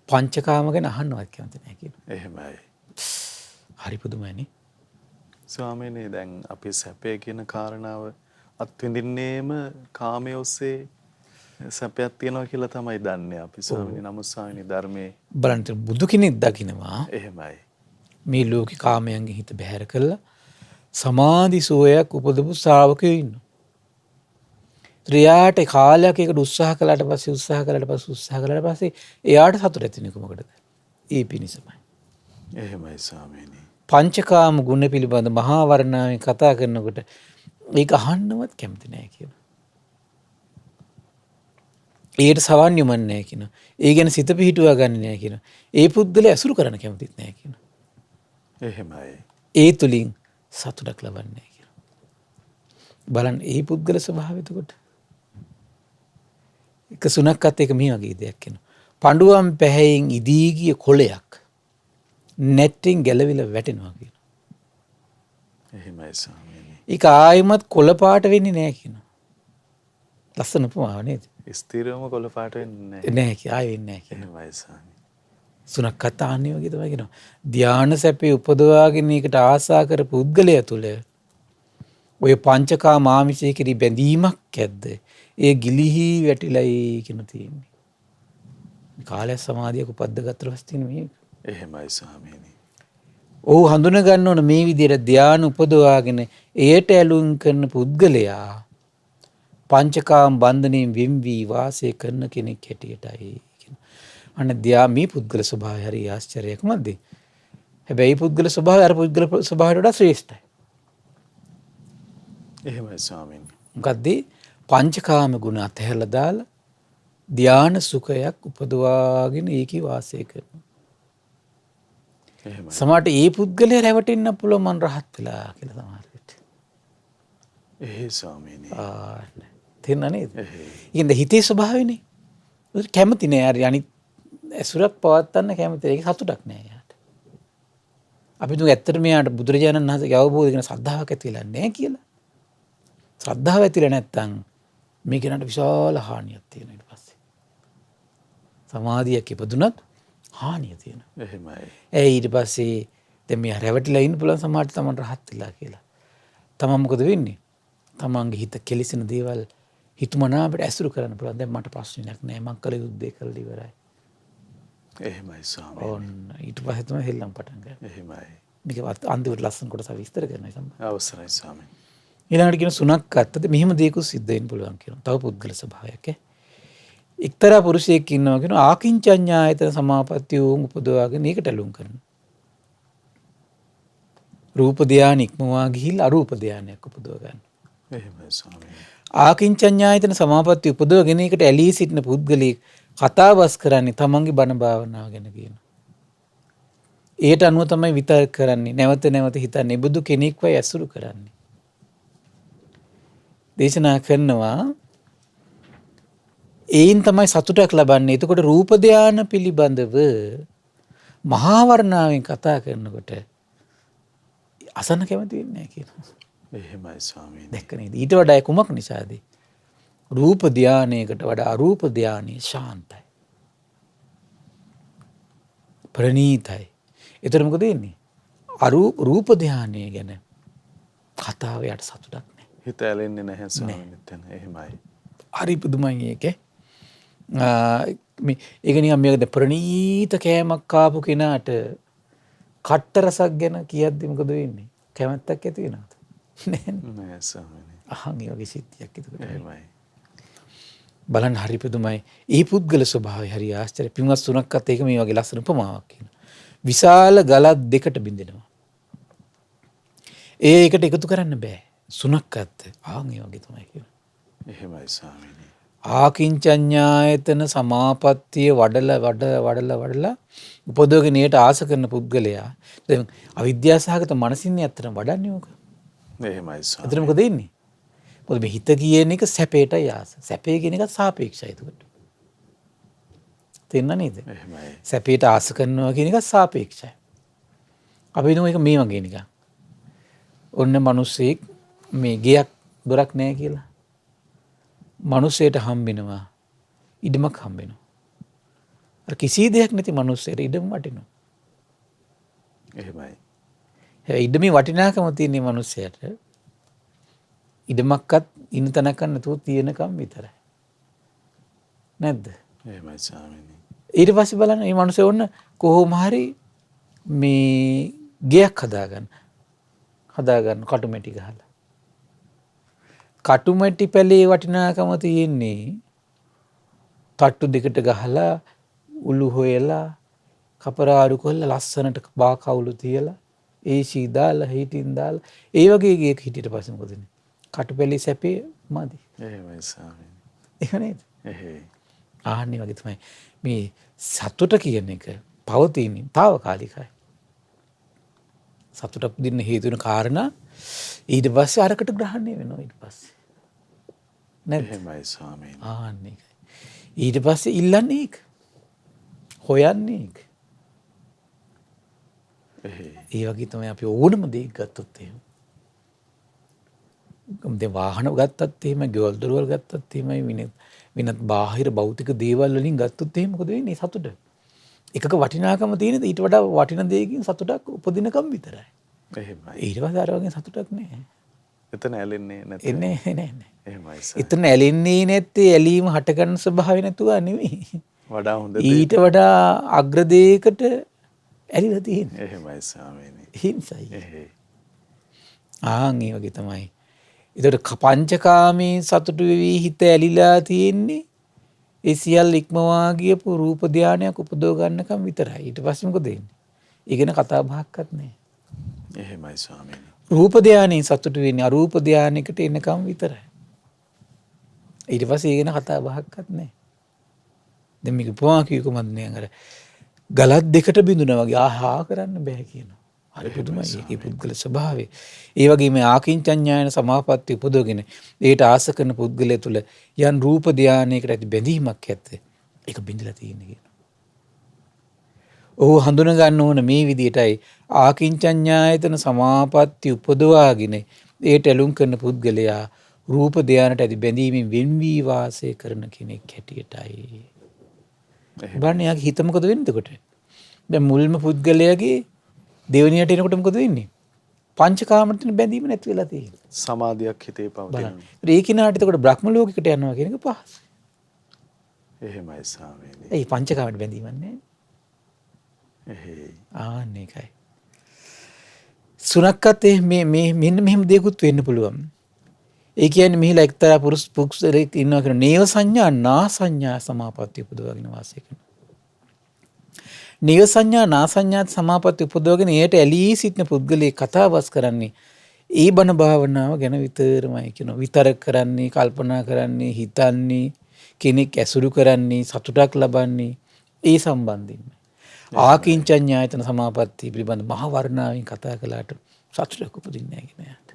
පංචකාම ගැන අහන්නවත් කැමති නැහැ කියනවා. එහෙමයි. හරි පුදුමයිනේ. ස්වාමීනි දැන් අපි සැපය කියන කාරණාව අත්විඳින්නේම කාමයේ ඔස්සේ සැපයක් තියනවා කියලා තමයි දන්නේ අපි ස්වාමීනි. නමුත් ස්වාමීනි ධර්මයේ බලන්න බුදු කෙනෙක් දකින්නවා. එහෙමයි. මේ ලෝකේ කාමයන්ගෙන් හිත බැහැර කළා සමාධි සෝයක් උපදපු ශ්‍රාවකයෝ ඉන්නවා. ත්‍රියාට කාලයක් ඒකට උත්සාහ කළාට පස්සේ එයාට සතුට ඇති වෙන්නේ කොහොමද? ඒ පිණිසමයි. එහෙමයි ස්වාමීනි. පංචකාම ගුණ පිළිබඳ මහා වර්ණාවෙන් කතා කරනකොට ඒක අහන්නවත් කැමති නැහැ කියනවා. ඒකට සවන් යොමන්නේ නැහැ කියනවා. ඒ ගැන සිත පිහිටුවා ගන්න නැහැ කියනවා. ඒ පුද්ගලයා ඇසුරු කරන්න කැමතිත් නැහැ කියනවා. එහෙමයි. ඒ තුලින් සතුටක් ලබන්නේ නැහැ කියනවා. බලන්න ඒ පුද්ගල ස්වභාවය එතකොට. එක සුණක්කත් එක මේ වගේ දෙයක් කියනවා. පඬුවම් පැහැයෙන් ඉදී ගිය කොළයක් නැට්ටින් ගැලවිලා වැටෙනවා කියනවා. එහෙමයි ස්වාමීනි. ඒක ආයෙමත් කොළ පාට වෙන්නේ නැහැ කියනවා. ලස්සන උපමාව නේද? ස්ථිරවම කොළ පාට වෙන්නේ නැහැ. නැහැ කිය ආයෙ වෙන්නේ නැහැ කියනවා. එහෙමයි ස්වාමීනි. සුණක්කත් ආන්නේ වගේ තමයි කියනවා. ධානා සැපේ උපදවාගෙන ඒකට ආසා කර පුද්ගලයා තුල ඔය පංචකාම ආමිෂයේ කිරි බැඳීමක් ඇද්ද? ඒ ගිලිහි වැටිලයි කියන තියෙන්නේ. කාලය සමාධියක උපද්දගත්තට පස්සේ මේ එහෙමයි ස්වාමීනි. ඔහු හඳුන ගන්න ඕන මේ විදිහට ධානය උපදවාගෙන ඒට ඇලුම් කරන පුද්ගලයා පංචකාම බන්ධනයෙන් වෙන්වි වාසය කරන කෙනෙක් හැටියටයි කියන. අන්න මේ පුද්ගල ස්වභාවය හරි ආශ්චර්යයක් මැද. හැබැයි පුද්ගල ස්වභාවය අර පුද්ගල ස්වභාවයට වඩා ශ්‍රේෂ්ඨයි. එහෙමයි ස්වාමීනි. මොකද්ද? පංචකාම ගුණ අතහැරලා දාලා ධාන සුඛයක් උපදවාගෙන ඒකේ වාසය කරනවා. එහෙමයි. සමහරට ඒ පුද්ගලයා රැවටෙන්න පුළුවන් මන් රහත් වෙලා කියලා සමහර විට. එහෙයි ස්වාමීනි. තේරුණා නේද? එහෙයි. ඉතින් හිතේ ස්වභාවයනේ. ඒක කැමති නෑ. හරි අනිත් ඇසුරක් පවත්වන්න කැමති. ඒක සතුටක් නෑ යාට. අපි දුක ඇත්තට මෙයාට බුදුරජාණන් වහන්සේගේ අවබෝධ කරන ශ්‍රද්ධාවක් ඇති වෙලා නැහැ කියලා. ශ්‍රද්ධාව ඇතිලා නැත්තම් මේ කෙනාට විශාල හානියක් තියෙනවා ඊට පස්සේ. සමාධියක් ඉපදුනත් හානිය තියෙනවා. එහෙමයි. ඊට පස්සේ දැන් මෙයා රැවටිලා ඉන්න පුළුවන් සමාජයට තමන් රහත් වෙලා කියලා. තමන් මොකද වෙන්නේ? තමන්ගේ හිත කෙලිසෙන දේවල් හිතුමනාපට ඇසුරු කරන්න පුළුවන්. දැන් මට ප්‍රශ්නයක් නැහැ. මං කළ යුත්තේ කළා ඉවරයි. එහෙමයි ස්වාමීනි. ඕන්න ඊට පස්සේ තමයි හෙල්ලම් පටන් ගන්න. එහෙමයි. මේක අන්තිමට ලස්සන කොටස විස්තර කරනවා සම්බන්ධ. අවසරයි ස්වාමීනි. ඊළඟට කියන සුණක් අත්තද මෙහෙම දේකුත් සිද්ධ වෙන්න පුළුවන් කියනවා. තව පුද්ගල ස්වභාවයක් ඈ. එක්තරා පුරුෂයෙක් ඉන්නවා කියනවා ආකින්චඤ්ඤායතන සමාපත්තිය උන් උපදවාගෙන ඒකට ඇලුම් කරනවා. රූප ධානය ඉක්මවා ගිහිල්ලා අරූප ධානයක් උපදව ගන්න. එහෙමයි ස්වාමීනි. ආකින්චඤ්ඤායතන සමාපත්තිය උපදවගෙන ඒකට ඇලී සිටින පුද්ගලයෙක් කතාබස් කරන්නේ තමන්ගේ බණ භාවනාව ගැන කියනවා. ඒට අනුව තමයි විතර්ක කරන්නේ. නැවත නැවත හිතන්නේ බුදු කෙනෙක්වයි ඇසුරු කරන්නේ. දේශනා කරනවා ඒයින් තමයි සතුටක් ලබන්නේ. එතකොට රූප ධාන පිළිබඳව මහා වර්ණාවෙන් කතා කරනකොට අසන්න කැමති වෙන්නේ නැහැ කියනවා. එහෙමයි ස්වාමීනි. දැක්ක නේද? ඊට වඩා කුමක් නිසාද? රූප ධානයකට වඩා අරූප ධානය ශාන්තයි. ප්‍රණීතයි. ඒතර මොකද වෙන්නේ? රූප ධානය ගැන කතාව යට සතුටක් නැහැ. හිත ඇලෙන්නේ නැහැ ස්වාමීනි. එතන එහෙමයි. හරි පුදුමයි ඒකේ. ඒක නිකන් මේකද ප්‍රණීත කෑමක් කාපු කෙනාට කට්ට රසක් ගැන කියද්දි මොකද වෙන්නේ? කැමැත්තක් ඇති වෙනවද? නෑ ස්වාමීනි. අහන් ඒ වගේ සිද්ධියක් එතකොට. එහෙමයි. බලන්න හරි පුදුමයි. ඒ පුද්ගල ස්වභාවය හරි ආශ්චර්ය. පින්වත් සුණක්කත් ඒක මේ වගේ ලස්සන උපමාවක් කියනවා. විශාල ගලක් දෙකට බිඳෙනවා. ඒකට එකතු කරන්න බෑ. සුණක්කත් ආන් ඒ වගේ තමයි කියනවා. එහෙමයි ස්වාමීනි. ආකින්චඤ්ඤායතන සමාපත්තිය වඩලා උපදවගෙන ඊට ආස කරන පුද්ගලයා දැන් අවිද්‍යාසහගත මනසින් ඇත්තටම වඩන්නේ ඕක. එහෙමයි ස්වාමීනි. එතන මොකද වෙන්නේ? මොකද මේ හිත කියන එක සැපේටයි ආස. සැපේ කියන එක සාපේක්ෂයි එතකොට. තේරෙනව නේද? එහෙමයි. සැපේට ආස කරනවා කියන එක සාපේක්ෂයි. අපි හිතමු ඒක මේ වගේ නිකන්. ඔන්න මිනිස්සෙක් මේ ගෙයක් දොරක් නැහැ කියලා. මිනිස්සෙට හම්බෙනවා ඉඩමක් හම්බෙනවා. අර කිසි දෙයක් නැති මිනිස්සෙට ඉඩම වටිනවා. එහෙමයි. හැබැයි ඉඩමේ වටිනාකම තියෙන මිනිස්සයාට ඉඩමක්වත් ඉන්න තැනක් නැතුව තියෙනකම් විතරයි. නැද්ද? එහෙමයි ස්වාමීනි. ඊට පස්සේ බලන්න මේ මිනිස්සු ඔන්න කොහොම හරි මේ ගෙයක් හදාගන්න කටුමැටි ගහලා. කටුමැටි පැලේ වටිනාකම තියෙන්නේ තට්ටු දෙකට ගහලා උළු හොයලා කපරාරු කරලා ලස්සනට බා කවුළු තියලා ඒසී දාලා හීටින් දාලා ඒ වගේ ගේක හිටියට පස්සේ මොකද වෙන්නේ? කටුපැලේ සැපේ මදි. එහෙමයි ස්වාමීනි. එහෙම නේද? එහෙයි. ආන්නේ වගේ තමයි මේ සතුට කියන එක පවතින්නේ తాවකාලිකයි. සතුට දෙන්න හේතු වෙන කාරණා ඊට පස්සේ අරකට ග්‍රහණය වෙනවා ඊට පස්සේ. නේද? එහෙමයි ස්වාමීනි. ආන්නේ. ඊට පස්සේ ඉල්ලන්නේ ඒක. හොයන්නේ ඒක. එහෙයි. ඒ වගේ තමයි අපි ඕනම දෙයක් ගත්තොත් එහෙම. දැන් වාහන ගත්තත් එහෙම, ගෙවල් දොරවල් ගත්තත් එහෙමයි, වෙනත් බාහිර භෞතික දේවල් වලින් ගත්තොත් එහෙම මොකද වෙන්නේ? සතුට. එකක වටිනාකම තියෙනද ඊට වඩා වටින දෙයකින් සතුටක් උපදිනකම් විතරයි. එහෙමයි. ඊට පස්සේ අර වගේ සතුටක් නැහැ. එතන ඇලෙන්නේ නැත. එන්නේ නැහැ. එහෙමයි සර්. එතන ඇලෙන්නේ නැත්තේ ඇලීම හටගන්න ස්වභාවය නැතුව නෙවෙයි. වඩා හොඳ ඊට වඩා අග්‍ර දෙයකට ඇලිලා තියෙන්නේ. එහෙමයි ස්වාමීනි. හිංසයි. එහෙයි. ආන් ඒ වගේ තමයි. ඒතකොට පංචකාමී සතුටු වෙවි හිත ඇලිලා තියෙන්නේ ඒ සියල්ල ඉක්මවා ගියපු රූප ධානයක් උපදව ගන්නකම් විතරයි. ඊට පස්සේ මොකද වෙන්නේ? ඊගෙන කතා බහක්වත් නැහැ. එහෙමයි ස්වාමීනි. රූප ධානයෙන් සතුටු වෙන්නේ අරූප ධානයකට එනකම් විතරයි. ඊට පස්සේ ඊගෙන කතා බහක්වත් නැහැ. දැන් මේක පුවා කියු කොහොමද නේ අර ගලක් දෙකට බිඳුනා වගේ ආහා කරන්න බෑ කියනවා. හරි පුදුමයි ඒකේ පුද්ගල ස්වභාවය. ඒ වගේම ආකින්චඤ්ඤායන සමාපatti උපදවගෙන ඒට ආස කරන පුද්ගලයා තුළ යන් රූප ධානයකට ඇති බැඳීමක් ඇත්ද ඒක බිඳලා තියෙන කියන. ඔහු හඳුන ගන්න ඕන මේ විදිහටයි ආකින්චඤ්ඤායතන සමාපatti උපදවාගෙන ඒට ඇලුම් කරන පුද්ගලයා රූප ධානයට ඇති බැඳීමෙන් වෙන් වී වාසය කරන කෙනෙක් හැටියටයි. බලන්න යාගේ හිත මොකද වෙන්නේ එතකොට? දැන් මුල්ම පුද්ගලයාගේ දෙවෙනියට එනකොට මොකද වෙන්නේ? පංචකාමයට බැඳීම නැති වෙලා තියෙනවා. සමාධියක් හිතේ පවතිනවා. ඒ කිනාට එතකොට බ්‍රහ්ම ලෝකයකට යනවා කියන එක පහසුයි. එහෙමයි ස්වාමීනි. ඒ පංචකාමයට බැඳීමක් නැහැ. එහෙයි. ආන්න ඒකයි. සුනක්කත් මේ මෙන්න මෙහෙම දෙයක්ත් වෙන්න පුළුවන්. ඒ කියන්නේ මෙහිලා එක්තරා පුරුෂයෙක් ඉන්නවා කියන නේව සංඥා නා සංඥා සමාපatti උපදවගෙන වාසය කරනවා. නේව සංඥා නා සංඥා සමාපatti උපදවගෙන එයට ඇලී සිටින පුද්ගලයෙක් කතාබස් කරන්නේ ඒ බණ භාවනාව ගැන විතරමයි කියනවා. විතරක් කරන්නේ, කල්පනා කරන්නේ, හිතන්නේ, කෙනෙක් ඇසුරු කරන්නේ, සතුටක් ලබන්නේ ඒ සම්බන්ධයෙන්. ආකින්චඤ්ඤායතන සමාපatti පිළිබඳ මහ වර්ණාවෙන් කතා කළාට සතුටක් උපදින්නේ නැහැ යාට.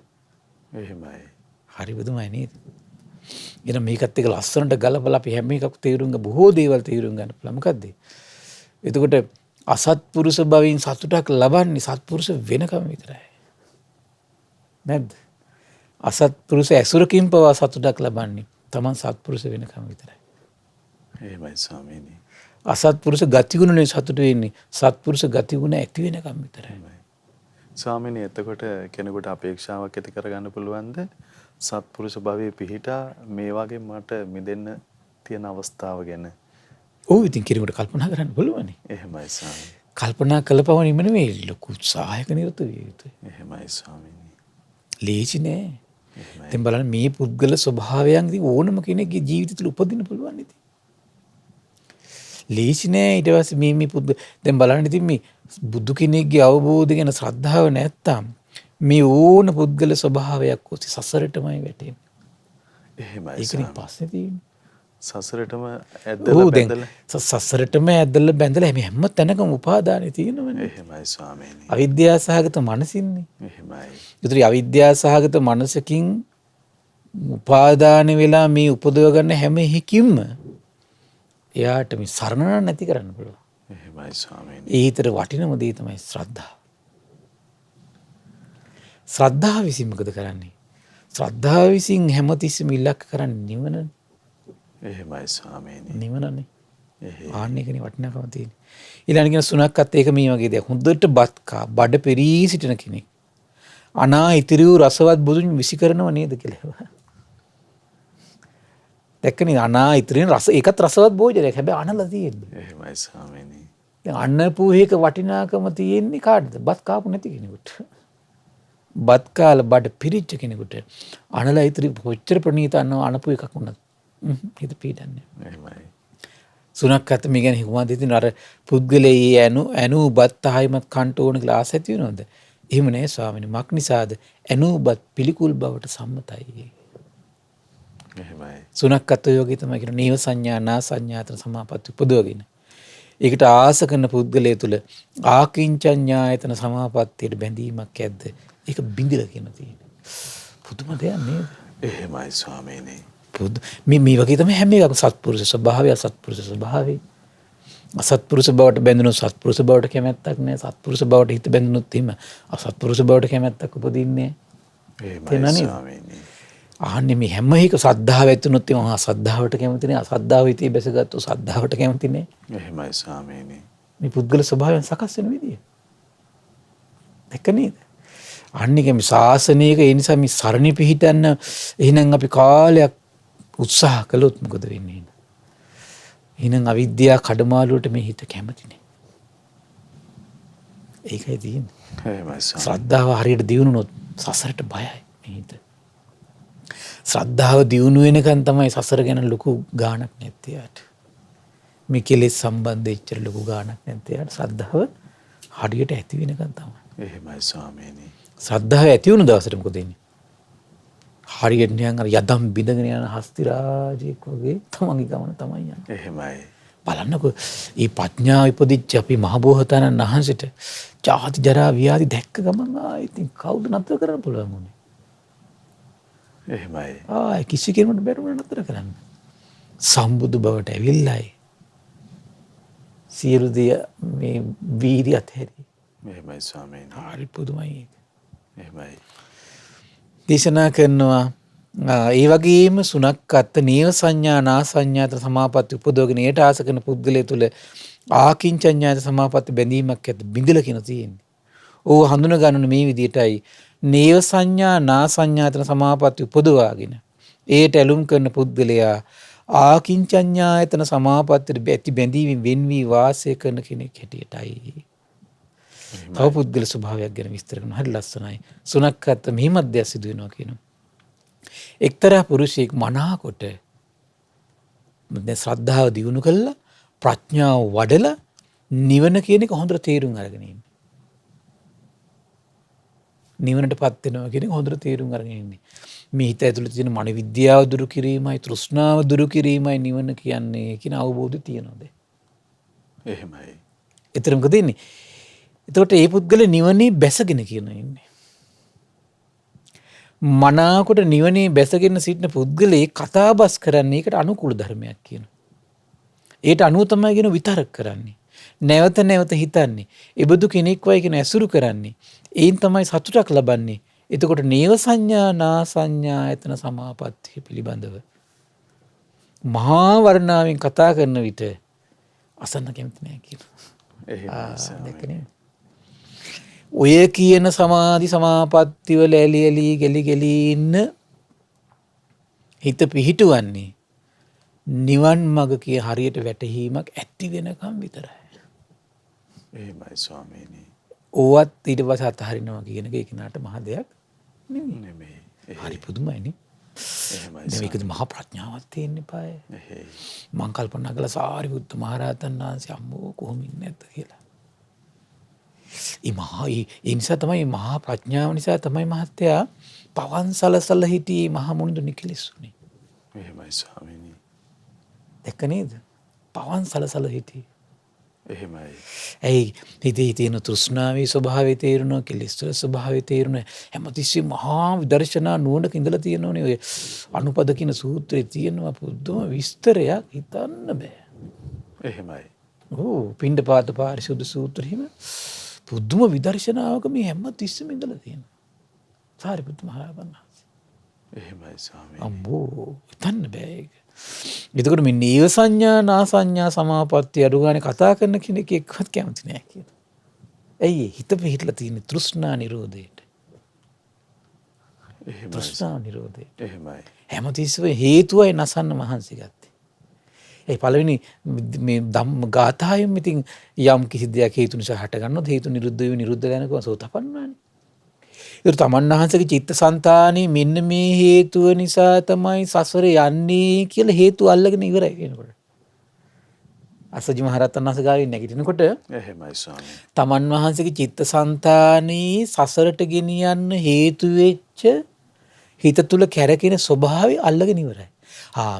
එහෙමයි. හරි බුදුමයි නේද? එහෙනම් මේකත් එක්ක ලස්සනට ගලපලා අපි හැම එකක් තේරුම් ගන්න බොහෝ දේවල් තේරුම් ගන්න පුළුවන්. මොකද්ද? එතකොට අසත්පුරුෂ භවයෙන් සතුටක් ලබන්නේ සත්පුරුෂ වෙනකම විතරයි. නැද්ද? අසත්පුරුෂ ඇසුරකින් පවා සතුටක් ලබන්නේ Taman සත්පුරුෂ වෙනකම විතරයි. එහෙමයි ස්වාමීනි. අසත්පුරුෂ ගතිගුණනේ සතුට වෙන්නේ සත්පුරුෂ ගතිගුණ ඇති වෙනකම් විතරයි. ස්වාමීනි එතකොට කෙනෙකුට අපේක්ෂාවක් ඇති කරගන්න පුළුවන්ද? සත්පුරුෂ භවයේ පිහිටා මේ වගේ මට මිදෙන්න තියෙන අවස්ථාව ගැන. ඔව් ඉතින් කෙනෙකුට කල්පනා කරන්න පුළුවන්. එහෙමයි ස්වාමීනි. කල්පනා කළපම නෙමෙයි ලොකු උත්සාහයක නිරත විය යුතුයි. එහෙමයි ස්වාමීනි. ලේසි නෑ. දැන් බලන්න මේ පුද්ගල ස්වභාවයන් ඉතින් ඕනම කෙනෙක්ගේ ජීවිතය තුළ උපදින්න පුළුවන් ඉතින්. ලේසි නෑ ඊට පස්සේ මේ පුද්ගල දැන් බලන්න ඉතින් මේ බුදු කෙනෙක්ගේ අවබෝධය ගැන ශ්‍රද්ධාව නැත්තම් මේ ඕන පුද්ගල ස්වභාවයක් ඔස්සේ සසරටමයි වැටෙන්නේ. එහෙමයි. ඒකනේ පස්සේ තියෙන්නේ. සසරටම ඇදලා බැඳලා සසරටම ඇදලා බැඳලා හැම තැනකම උපාදානෙ තියෙනවනේ. එහෙමයි ස්වාමීනි. අවිද්‍යාව සහගත මනසින්නේ. එහෙමයි. ඒතර අවිද්‍යාව සහගත මනසකින් උපාදාන වෙලා මේ උපදව ගන්න හැම එකකින්ම එයාට මේ සරණ නැති කරන්න පුළුවන්. එහෙමයි ස්වාමීනි. ඒ හිතට වටිනම දේ තමයි ශ්‍රද්ධාව. ශ්‍රද්ධාව විසින් මොකද කරන්නේ? ශ්‍රද්ධාව විසින් හැමතිස්සෙම ඉලක්ක කරන්නේ නිවනනේ. එහෙමයි ස්වාමීනි. නිවනනේ. ආන්න එකනේ වටිනාකම තියෙන්නේ. ඊළඟ කියන සුණක්කත් ඒක මේ වගේ දෙයක්. හොඳට බත් කා බඩ පෙරී සිටින කෙනෙක්. අනා ඉතිරි වූ රසවත් බුදුන් විසි කරනව නේද කියලා. දැක්කනේ අනා ඉතිරින රස ඒකත් රසවත් භෝජනයක්. හැබැයි අනලා තියෙන්නේ. එහෙමයි ස්වාමීනි. දැන් අන්න පූහේක වටිනාකම තියෙන්නේ කාටද? බත් කාපු නැති කෙනෙකුට. බත් කාලා බඩ පිරිච්ච කෙනෙකුට අනලා ඉතිරි කොච්චර ප්‍රණීත අනපු එකක් වුණත් හිත පීඩන්නේ. එහෙමයි. සුණක්කත් මේ ගැන හිකුමා දෙතින අර පුද්ගලයේ ඇනු බත් ආයිමත් කන්ට ඕන කියලා ආස ඇති වෙනවද? එහෙම නෑ ස්වාමීනි. මක් නිසාද? ඇනු බත් පිළිකුල් බවට සම්මතයි. එහෙමයි. සුණක්කත් යෝගී තමයි කියන නීව සංඥා නා සංඥාතර සමාපatti උපදවගෙන. ඒකට ආස කරන පුද්ගලයා තුල ආකින්චඤ්ඤායතන සමාපත්තියට බැඳීමක් ඇද්ද? ඒක බිඳිලා කියන තියෙන්නේ. පුදුම දෙයක් නේද? එහෙමයි ස්වාමීනි. මේ වගේ තමයි හැම එකක්ම සත්පුරුෂ ස්වභාවය අසත්පුරුෂ ස්වභාවය. අසත්පුරුෂ බවට බැඳුනොත් සත්පුරුෂ බවට කැමැත්තක් නැහැ. සත්පුරුෂ බවට හිත බැඳුනොත් එහෙම අසත්පුරුෂ බවට කැමැත්තක් උපදින්නේ නැහැ. එහෙමයි ස්වාමීනි. ආන්නේ මේ හැම එක ශ්‍රද්ධාව ඇතුනොත් එහෙම අසද්ධාවට කැමති නැහැ. අසද්ධාව හිතේ බැසගත්තොත් ශ්‍රද්ධාවට කැමති නැහැ. එහෙමයි ස්වාමීනි. මේ පුද්ගල ස්වභාවයන් සකස් වෙන විදිය. දැක්ක නේද? අන්නේ මේ ශාසනයක ඒ නිසා මේ සරණි පිහිටන්න එහෙනම් අපි කාලයක් උත්සාහ කළොත් මොකද වෙන්නේ? එහෙනම් අවිද්‍යාව කඩමාළුවට මේ හිත කැමති නේ. ඒකයි තියෙන්නේ. එහෙමයි ස්වාමීනි. ශ්‍රද්ධාව හරියට දියුණුනොත් සසරට බයයි මේ හිත. ශ්‍රද්ධාව දියුණු වෙනකන් තමයි සසර ගැන ලොකු ගාණක් නැත්තේ යාට. මේ කෙලෙස් සම්බන්ධ එච්චර ලොකු ගාණක් නැත්තේ යාට. ශ්‍රද්ධාව හරියට ඇති වෙනකන් තමයි. එහෙමයි ස්වාමීනි. ශ්‍රද්ධාව ඇති වුණු දවසට මොකද වෙන්නේ? හරියට නිකන් අර යදම් බිඳගෙන යන හස්ති රාජෙක් වගේ තමන්ගේ ගමන තමයි යන්නේ. එහෙමයි. බලන්නකො මේ ප්‍රඥාව ඉපදිච්ච අපි මහබෝසතාණන් වහන්සේට ජාති ජරා ව්‍යාධි දැක්ක ගමන් ඉතින් කවුද නතර කරන්න පුළුවන් උනේ? එහෙමයි. කිසි කෙනෙකුට බැරුණ නතර කරන්න. සම්බුදු බවට ඇවිල්ලායි සියලු දේ මේ වීර්ය අත්හැරි. එහෙමයි ස්වාමීනි. හරි පුදුමයි ඒක. එහෙමයි. දේශනා කරනවා ඒ වගේම සුනක්කත් නේව සංඥා නා සංඥාත සමාපatti උපදවගෙන ඒට ආස කරන පුද්ගලයා තුළ ආකින්චඤ්ඤාත සමාපatti බැඳීමක් ඇත බිඳලා කියන තියෙන්නේ. ඕව හඳුන ගන්න මේ විදිහටයි නේව සංඥා නා සංඥාතන සමාපatti උපදවාගෙන ඒට ඇලුම් කරන පුද්ගලයා ආකින්චඤ්ඤායතන සමාපත්තියට ඇති බැඳීමෙන් වෙන් වී වාසය කරන කෙනෙක් හැටියටයි. තව පුද්ගල ස්වභාවයක් ගැන විස්තර කරනවා. හරි ලස්සනයි. සුනක්කත් මෙහිමත් දෙයක් සිදු වෙනවා කියනවා. එක්තරා පුරුෂයෙක් මනාකොට දැන් ශ්‍රද්ධාව දියුණු කළා ප්‍රඥාව වඩලා නිවන කියන එක හොඳට තේරුම් අරගෙන ඉන්නේ. නිවනටපත් වෙනවා කියන එක හොඳට තේරුම් අරගෙන ඉන්නේ. මේ හිත ඇතුළේ තියෙන මන විද්‍යාව දුරු කිරීමයි තෘෂ්ණාව දුරු කිරීමයි නිවන කියන්නේ කියන අවබෝධය තියෙනවද? එහෙමයි. ඒතර මොකද ඉන්නේ? එතකොට මේ පුද්ගලයා නිවනේ බැසගෙන කියන ඉන්නේ. මනාකොට නිවනේ බැසගෙන සිටින පුද්ගලයෙක් කතාබස් කරන්නේ ඒකට අනුකූල ධර්මයක් කියනවා. ඒට අනුව තමයි කියන විතරක් කරන්නේ. නැවත නැවත හිතන්නේ. එබඳු කෙනෙක් වයි කියන ඇසුරු කරන්නේ. ඒන් තමයි සතුටක් ලබන්නේ. එතකොට නේව සංඥා නා සංඥා එතන සමාපත්තිය පිළිබඳව මහා වර්ණාවෙන් කතා කරන විට අසන්න කැමති නැහැ කියනවා. ඔය කියන සමාධි සමාපatti වල ඇලි ඇලි ගලි ගලි ඉන්න හිත පිහිටුවන්නේ නිවන් මඟ කිය හරියට වැටහීමක් ඇති වෙනකම් විතරයි. එහෙමයි ස්වාමීනි. ඕවත් ඊට පස්සේ අතහරිනවා කියන එක ඒකනට මහ දෙයක් නෙමෙයි. හරි පුදුමයිනේ. එහෙමයි. මේකද මහා ප්‍රඥාවක් තියෙන්න eBay. මං කල්පනා කළා සාරිපුත්ත මහරහතන් වහන්සේ අම්මෝ කොහොම ඉන්නේ නැද්ද කියලා. ඒ නිසා තමයි මහා ප්‍රඥාව නිසා තමයි මහත්තයා පවන් සලසල හිටියේ මහා මුනිඳු නිකලෙසුනේ. එහෙමයි ස්වාමීනි. දැක්ක නේද? පවන් සලසල හිටියේ. එහෙමයි. ඇයි හිතේ තියෙන තෘෂ්ණාවේ ස්වභාවය තේරුණා, කෙලෙස්වල ස්වභාවය තේරුණා. හැමතිස්සෙම මහා විදර්ශනා නුවණක ඉඳලා තියෙනෝනේ. ඔය අනුපද කියන සූත්‍රයේ තියෙනවා පුදුම විස්තරයක් හිතන්න බෑ. එහෙමයි. පිණ්ඩපාත පාරිශුද්ධ සූත්‍රෙ හිම පුදුම විදර්ශනාවක මේ හැමතිස්සෙම ඉඳලා තියෙනවා. සාරිපුත්ත මහ රහතන් වහන්සේ. එහෙමයි ස්වාමීනි. අම්බෝ හිතන්න බෑ ඒක. එතකොට මේ නීව සංඥා නා සංඥා සමාපatti අඩු ගානේ කතා කරන කෙනෙක් එක්කවත් කැමති නෑ කියලා. ඇයි හිත පිහිටලා තියෙන තෘෂ්ණා නිරෝධයට. එහෙමයි. තෘෂ්ණා නිරෝධයට. එහෙමයි. හැමතිස්සෙම හේතුවයි නසන්න මහන්සි ගත්තේ. ඒ පළවෙනි මේ ධම්ම ගාථාවෙම ඉතින් යම් කිසි දෙයක් හේතු නිසා හට ගන්නොත් හේතු නිරුද්ධ වෙවි නිරුද්ධ වෙනකෝ සෝතපන්නානේ. ඒක තමන් වහන්සේගේ චිත්තසංතානේ මෙන්න මේ හේතුව නිසා තමයි සසර යන්නේ කියලා හේතු අල්ලගෙන ඉවරයි වෙනකොට. අසජි මහරහතන් වහන්සේ ගාවින් නැගිටිනකොට එහෙමයි ස්වාමී. තමන් වහන්සේගේ චිත්තසංතානේ සසරට ගෙනියන්න හේතු වෙච්ච හිත තුල කැරකෙන ස්වභාවය අල්ලගෙන ඉවරයි.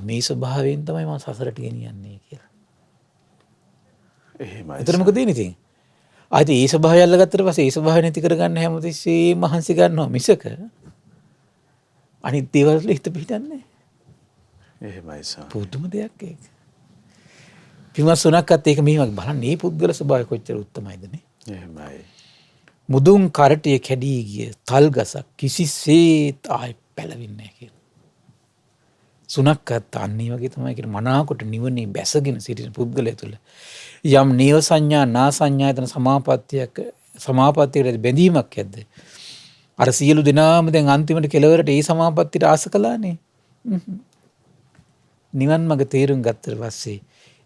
මේ ස්වභාවයෙන් තමයි මම සසරට ගෙනියන්නේ කියලා. එහෙමයි. එතන මොකද වෙන්නේ ඉතින්? ආයිත් ඒ ස්වභාවය අල්ලගත්තට පස්සේ ඒ ස්වභාවය නැති කරගන්න හැමතිස්සෙම මහන්සි ගන්නවා මිසක අනිත් දේවල් වල හිත පිටින්නේ. එහෙමයි ස්වාමී. පුදුම දෙයක් ඒක. විමර්ශනකත් ඒක මෙහෙම බලන්න මේ පුද්ගල ස්වභාවය කොච්චර උත්තමයිද නේ? එහෙමයි. මුදුන් කරටිය කැඩී ගිය තල් ගසක් කිසිසේත් ආයි පැලවෙන්නේ නැහැ කියලා. සුනක්කත් අන්නේ වගේ තමයි කියන මනාකොට නිවනේ බැසගෙන සිටින පුද්ගලයා තුළ යම් නේව සංඥා නා සංඥා යන සමාපත්තියට බැඳීමක් ඇද්ද අර සියලු දෙනාම දැන් අන්තිමට කෙලවරට ඒ සමාපත්තියට ආස කළානේ නිවන් මඟ තේරුම් ගත්තට පස්සේ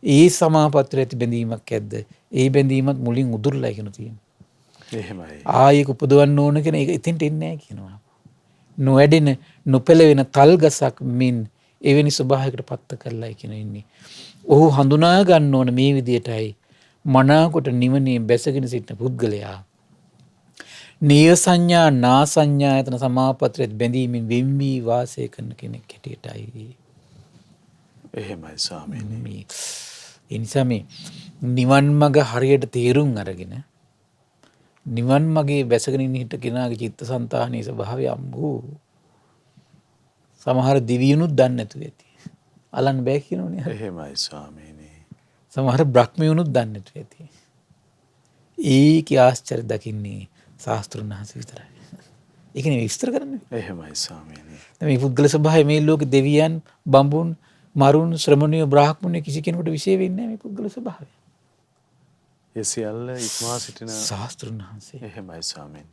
ඒ සමාපත්තියට ඇති බැඳීමක් ඇද්ද ඒ බැඳීමත් මුලින් උදුරලා කියන තියෙනවා එහෙමයි ආයෙක උපදවන්න ඕන කියන එක එතෙන්ට එන්නේ නැහැ කියනවා නොවැඩෙන නොපෙළවෙන තල් ගසක් මින් එවැනි ස්වභාවයකට පත්ත කරලා කියන ඉන්නේ. ඔහු හඳුනා ගන්න ඕන මේ විදියටයි මනාකොට නිවනේ බැසගෙන සිටින පුද්ගලයා. නීය සංඥා නා සංඥා යතන සමාපත්‍රයට බැඳීමෙන් වෙම්වි වාසය කරන කෙනෙක් හැටියටයි. එහෙමයි ස්වාමීනි. ඒ නිසා මේ නිවන් මඟ හරියට තේරුම් අරගෙන නිවන් මගේ බැසගෙන ඉන්න හිට කෙනාගේ චිත්තසංතානයේ ස්වභාවය අම්බෝ සමහර දිවියුනුත් දන්නේ නැතුව ඇති. අලන්න බෑ කියනෝනේ. එහෙමයි ස්වාමීනි. සමහර බ්‍රහ්මයුනුත් දන්නේ නැතුව ඇති. ඒකේ ආශ්චර්ය දකින්නේ ශාස්ත්‍රඥ වහන්සේ විතරයි. ඒක නෙවෙයි විස්තර කරන්නේ. එහෙමයි ස්වාමීනි. මේ පුද්ගල ස්වභාවය මේ ලෝකේ දෙවියන්, බඹුන්, මරුන්, ශ්‍රමණිය, බ්‍රාහ්මණය කිසි කෙනෙකුට විශේෂ වෙන්නේ නැහැ මේ පුද්ගල ස්වභාවය. ඒ සියල්ල ඉක්මවා සිටින ශාස්ත්‍රඥ වහන්සේ. එහෙමයි ස්වාමීනි.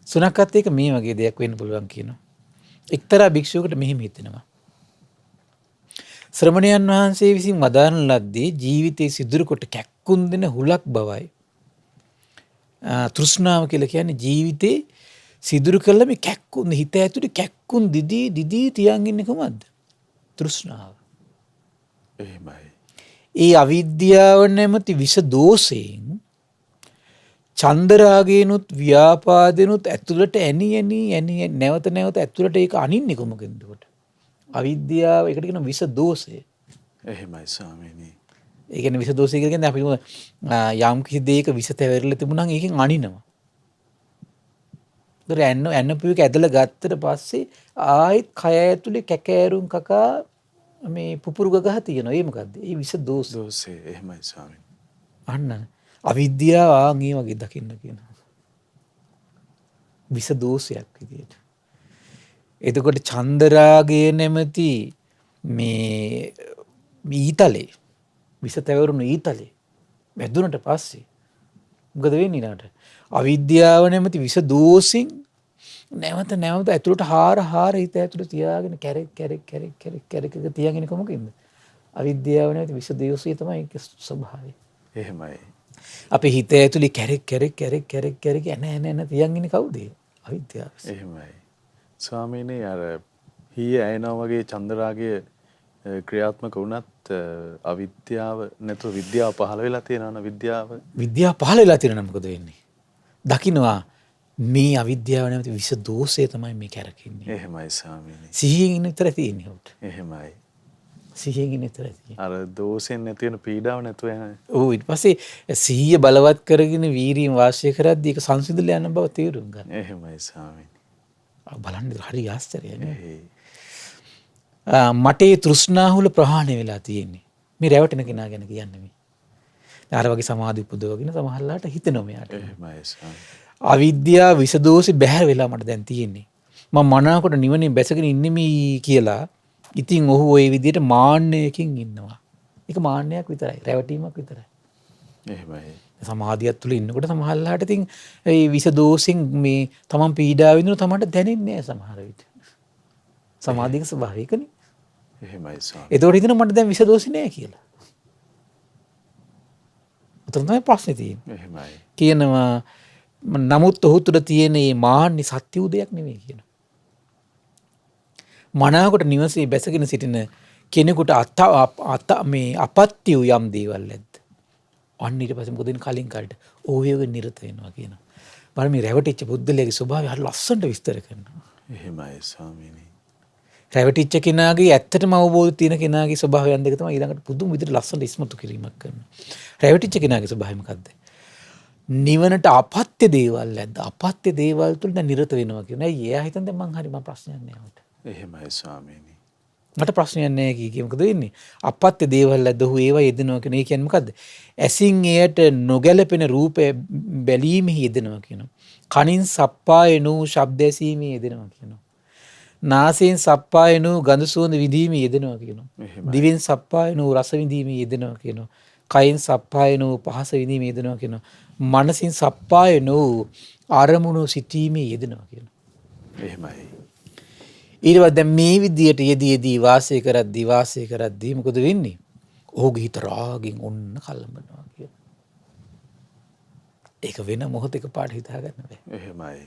සුණක්කත් එක මේ වගේ දෙයක් වෙන්න පුළුවන් කියනවා. එක්තරා භික්ෂුවකට මෙහෙම හිතෙනවා. ශ්‍රමණයන් වහන්සේ විසින් වදාරන ලද්දේ ජීවිතයේ සිදුරු කොට කැක්කුම් දෙන හුලක් බවයි. තෘෂ්ණාව කියලා කියන්නේ ජීවිතේ සිදුරු කළ මේ කැක්කුම් හිත ඇතුලේ කැක්කුම් දිදී තියන් ඉන්නේ කොහමද? තෘෂ්ණාව. එහෙමයි. ඒ අවිද්‍යාව නැමැති විෂ දෝෂයෙන් චන්දරාගේනුත් ව්‍යාපාදෙනුත් ඇතුළට ඇනි නැවත ඇතුළට ඒක අනින්නේ කොමකින්ද කොට? අවිද්‍යාව ඒකට කියන විෂ දෝෂය. එහෙමයි ස්වාමීනි. ඒ කියන්නේ විෂ දෝෂය කියන්නේ අපි යම් කිසි දෙයක විෂ තැවරලා තිබුණා නම් ඒකෙන් අනිනවා. ඒතර ඇන්නපු එක ඇදලා ගත්තට පස්සේ ආයෙත් කය ඇතුලේ කැකෑරුම් කකා මේ පුපුරු ගහ තියෙනවා. ඒ මොකද්ද? ඒ විෂ දෝෂේ. එහෙමයි ස්වාමීනි. අන්න අවිද්‍යාව ආන්ගේ වගේ දකින්න කියනවා. විෂ දෝෂයක් විදියට. එතකොට චන්දරාගය නැමැති මේ ඊතලේ විෂ තැවරුණු ඊතලේ වැදුනට පස්සේ මොකද වෙන්නේ ඊළඟට? අවිද්‍යාව නැමැති විෂ දෝෂින් නැවත ඇතුළට හාර හිත ඇතුළට තියාගෙන කැරෙක් තියාගෙන කොමකින්ද? අවිද්‍යාව නැමැති විෂ දෝෂය තමයි ඒකේ ස්වභාවය. එහෙමයි. අපේ හිත ඇතුලේ කැරෙක් එන තියන් ඉන්නේ කවුද? අවිද්‍යාව. එහෙමයි. ස්වාමීනි අර හීය ඇයනවා වගේ චන්දරාගය ක්‍රියාත්මක වුණත් අවිද්‍යාව නැතුව විද්‍යාව පහළ වෙලා තියෙනවනේ විද්‍යාව පහළ වෙලා තියෙනවා මොකද වෙන්නේ? දකින්නවා මේ අවිද්‍යාව නැමැති විෂ දෝෂය තමයි මේ කැරකෙන්නේ. එහෙමයි ස්වාමීනි. සිහියෙන් ඉන්න විතර තියෙන්නේ උට. එහෙමයි. සිහියෙන් ඉන්න විතර තියෙන්නේ. අර දෝෂෙන් නැති වෙන පීඩාව නැතුව යන. ඔව් ඊට පස්සේ සිහිය බලවත් කරගෙන වීරියෙන් වාසය කරද්දී ඒක සංසිඳලා යන බව තේරුම් ගන්න. එහෙමයි ස්වාමීනි. බලන්න හරි ආශ්චර්යයි නේ. මට ඒ තෘෂ්ණාහුල ප්‍රහාණය වෙලා තියෙන්නේ. මේ රැවටෙන කෙනා ගැන කියන්නේ මේ. අර වගේ සමාධි උපදවගෙන සමහරලාට හිතෙනවා මෙයාට. එහෙමයි ස්වාමීනි. අවිද්‍යාව විෂ දෝෂي බැහැර වෙලා මට දැන් තියෙන්නේ. මම මනාවකට නිවනේ බැසගෙන ඉන්නේ කියලා. ඉතින් ඔහු ওই විදිහට මාන්නයකින් ඉන්නවා. ඒක මාන්නයක් විතරයි. රැවටීමක් විතරයි. එහෙමයි. සමාධියත් තුළ ඉන්නකොට සමහරලාට ඉතින් ඒ විෂ දෝෂෙන් මේ තමන් පීඩා විඳින තමන්ට දැනෙන්නේ නැහැ සමහර විට. සමාධියක ස්වභාවයකනේ. එහෙමයි ස්වාමී. ඒතකොට හිතන මට දැන් විෂ දෝෂි නැහැ කියලා. උතන තමයි ප්‍රශ්නේ තියෙන්නේ. එහෙමයි. කියනවා නමුත් ඔහු තුළ තියෙන මේ මාන්නේ සත්‍ය උදයක් නෙමෙයි කියනවා. මනාවකට නිවසේ බැසගෙන සිටින කෙනෙකුට මේ අපත්‍ය යම් දේවල් නැද්ද? අන්න ඊට පස්සේ මොකද වෙන්නේ කලින් කාලේට ඕවේගෙන් නිරත වෙනවා කියනවා. බලන්න මේ රැවටිච්ච බුද්ධලයාගේ ස්වභාවය හරි ලස්සනට විස්තර කරනවා. එහෙමයි ස්වාමීනි. රැවටිච්ච කෙනාගේ ඇත්තටම අවබෝධ තියෙන කෙනාගේ ස්වභාවයන් දෙක තමයි ඊළඟට පුදුම විදිහට ලස්සනට ඉස්මතු කිරීමක් කරනවා. රැවටිච්ච කෙනාගේ ස්වභාවය මොකද්ද? නිවනට අපත්‍ය දේවල් නැද්ද? අපත්‍ය දේවල් තුල දැන් නිරත වෙනවා කියනවා. ඇයි එයා හිතන්නේ මං හරි මම ප්‍රශ්නයක් නෑ උට. එහෙමයි ස්වාමීනි. මට ප්‍රශ්නයක් නෑ කිය මොකද වෙන්නේ? අපත්‍ය දේවල් නැද්ද? ඔහු ඒවා යෙදෙනවා කියන ඒ කියන්නේ මොකද්ද? ඇසින් එයට නොගැලපෙන රූපය බැලීමෙහි යෙදෙනවා කියනවා. කනින් සප්පාය නූ ශබ්ද ඇසීමේ යෙදෙනවා කියනවා. නාසයෙන් සප්පාය නූ ගඳ සුවඳ විඳීමේ යෙදෙනවා කියනවා. දිවෙන් සප්පාය නූ රස විඳීමේ යෙදෙනවා කියනවා. කයින් සප්පාය නූ පහස විඳීමේ යෙදෙනවා කියනවා. මනසින් සප්පාය නූ අරමුණු සිටීමේ යෙදෙනවා කියනවා. එහෙමයි. ඊට පස්සේ දැන් මේ විදියට යෙදී වාසය කරද්දී මොකද වෙන්නේ? ඔහුගේ හිත රාගෙන් ඔන්න කලඹනවා කියනවා. ඒක වෙන මොහොතක පාඩ හිතා ගන්න බෑ. එහෙමයි.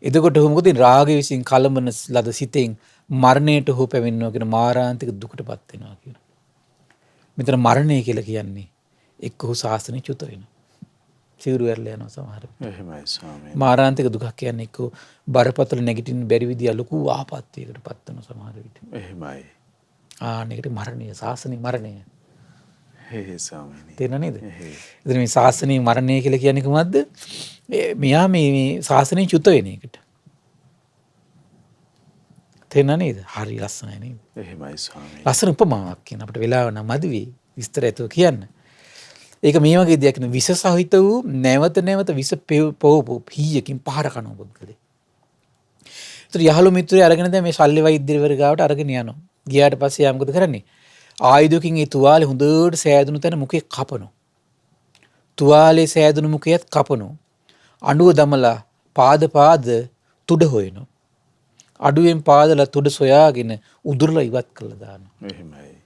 එතකොට ඔහු මොකද රාගය විසින් කලඹන ලද සිතෙන් මරණයට ඔහු පැමිණෙනවා කියන මාරාන්තික දුකටපත් වෙනවා කියනවා. මෙතන මරණය කියලා කියන්නේ එක්ක ඔහු ශාසනය චුත වෙනවා. සිවුරු ඇරලා යනවා සමහර විට. එහෙමයි ස්වාමීනි. මාරාන්තික දුකක් කියන්නේ එක්ක බරපතල නැගිටින්න බැරි විදිය ලොකු ආපත්‍යයකටපත් වෙනවා සමහර විට. එහෙමයි. ආනෙකට මරණය ශාසනික මරණය. එහෙයි ස්වාමීනි. තේරෙනව නේද? එහෙයි. ඉතින් මේ ශාසනීය මරණය කියලා කියන්නේ කොහොමද? මෙයා මේ ශාසනයෙන් චුත වෙන එකට. තේරෙනව නේද? හරි ලස්සනයි නේද? එහෙමයි ස්වාමීනි. ලස්සන උපමාවක් කියන අපිට වෙලාව නම් මදි වෙයි විස්තර ඇතුව කියන්න. ඒක මේ වගේ දෙයක් නෙවෙයි. විස සහිත වූ නැවත නැවත විස පොවපු පීයකින් පහර කන පුද්ගලෙක්. ඒතර යහළු මිත්‍රය අරගෙන දැන් මේ ශල්‍ය වෛද්‍යවරු ගාවට අරගෙන යනවා. ගියාට පස්සේ යා මොකද කරන්නේ? ආයුධකින් ඒ තුවාලේ හොඳට සෑදුණු තැන මුඛේ කපනවා. තුවාලේ සෑදුණු මුඛයත් කපනවා. අඬුව දමලා පාද තුඩ හොයනවා. අඩුවෙන් පාදලා තුඩ සොයාගෙන උදුරලා ඉවත් කළා දානවා. එහෙමයි.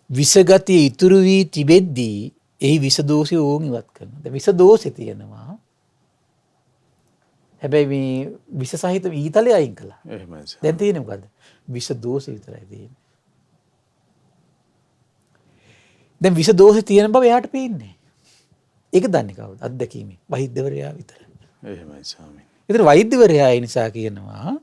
විසගතිය ඉතුරු වී තිබෙද්දී එහි විස දෝෂය ඕන් ඉවත් කරනවා. දැන් විස දෝෂේ තියෙනවා. හැබැයි මේ විස සහිත ඊතලයේ අයින් කළා. එහෙමයි. දැන් තියෙන්නේ මොකද්ද? විස දෝෂය විතරයි තියෙන්නේ. දැන් විස දෝෂේ තියෙන බව එයාට පේන්නේ. ඒක දන්නේ කවුද? අත්දැකීමේ වෛද්‍යවරයා විතරයි. එහෙමයි ස්වාමීනි. ඒතර වෛද්‍යවරයා ඒ නිසා කියනවා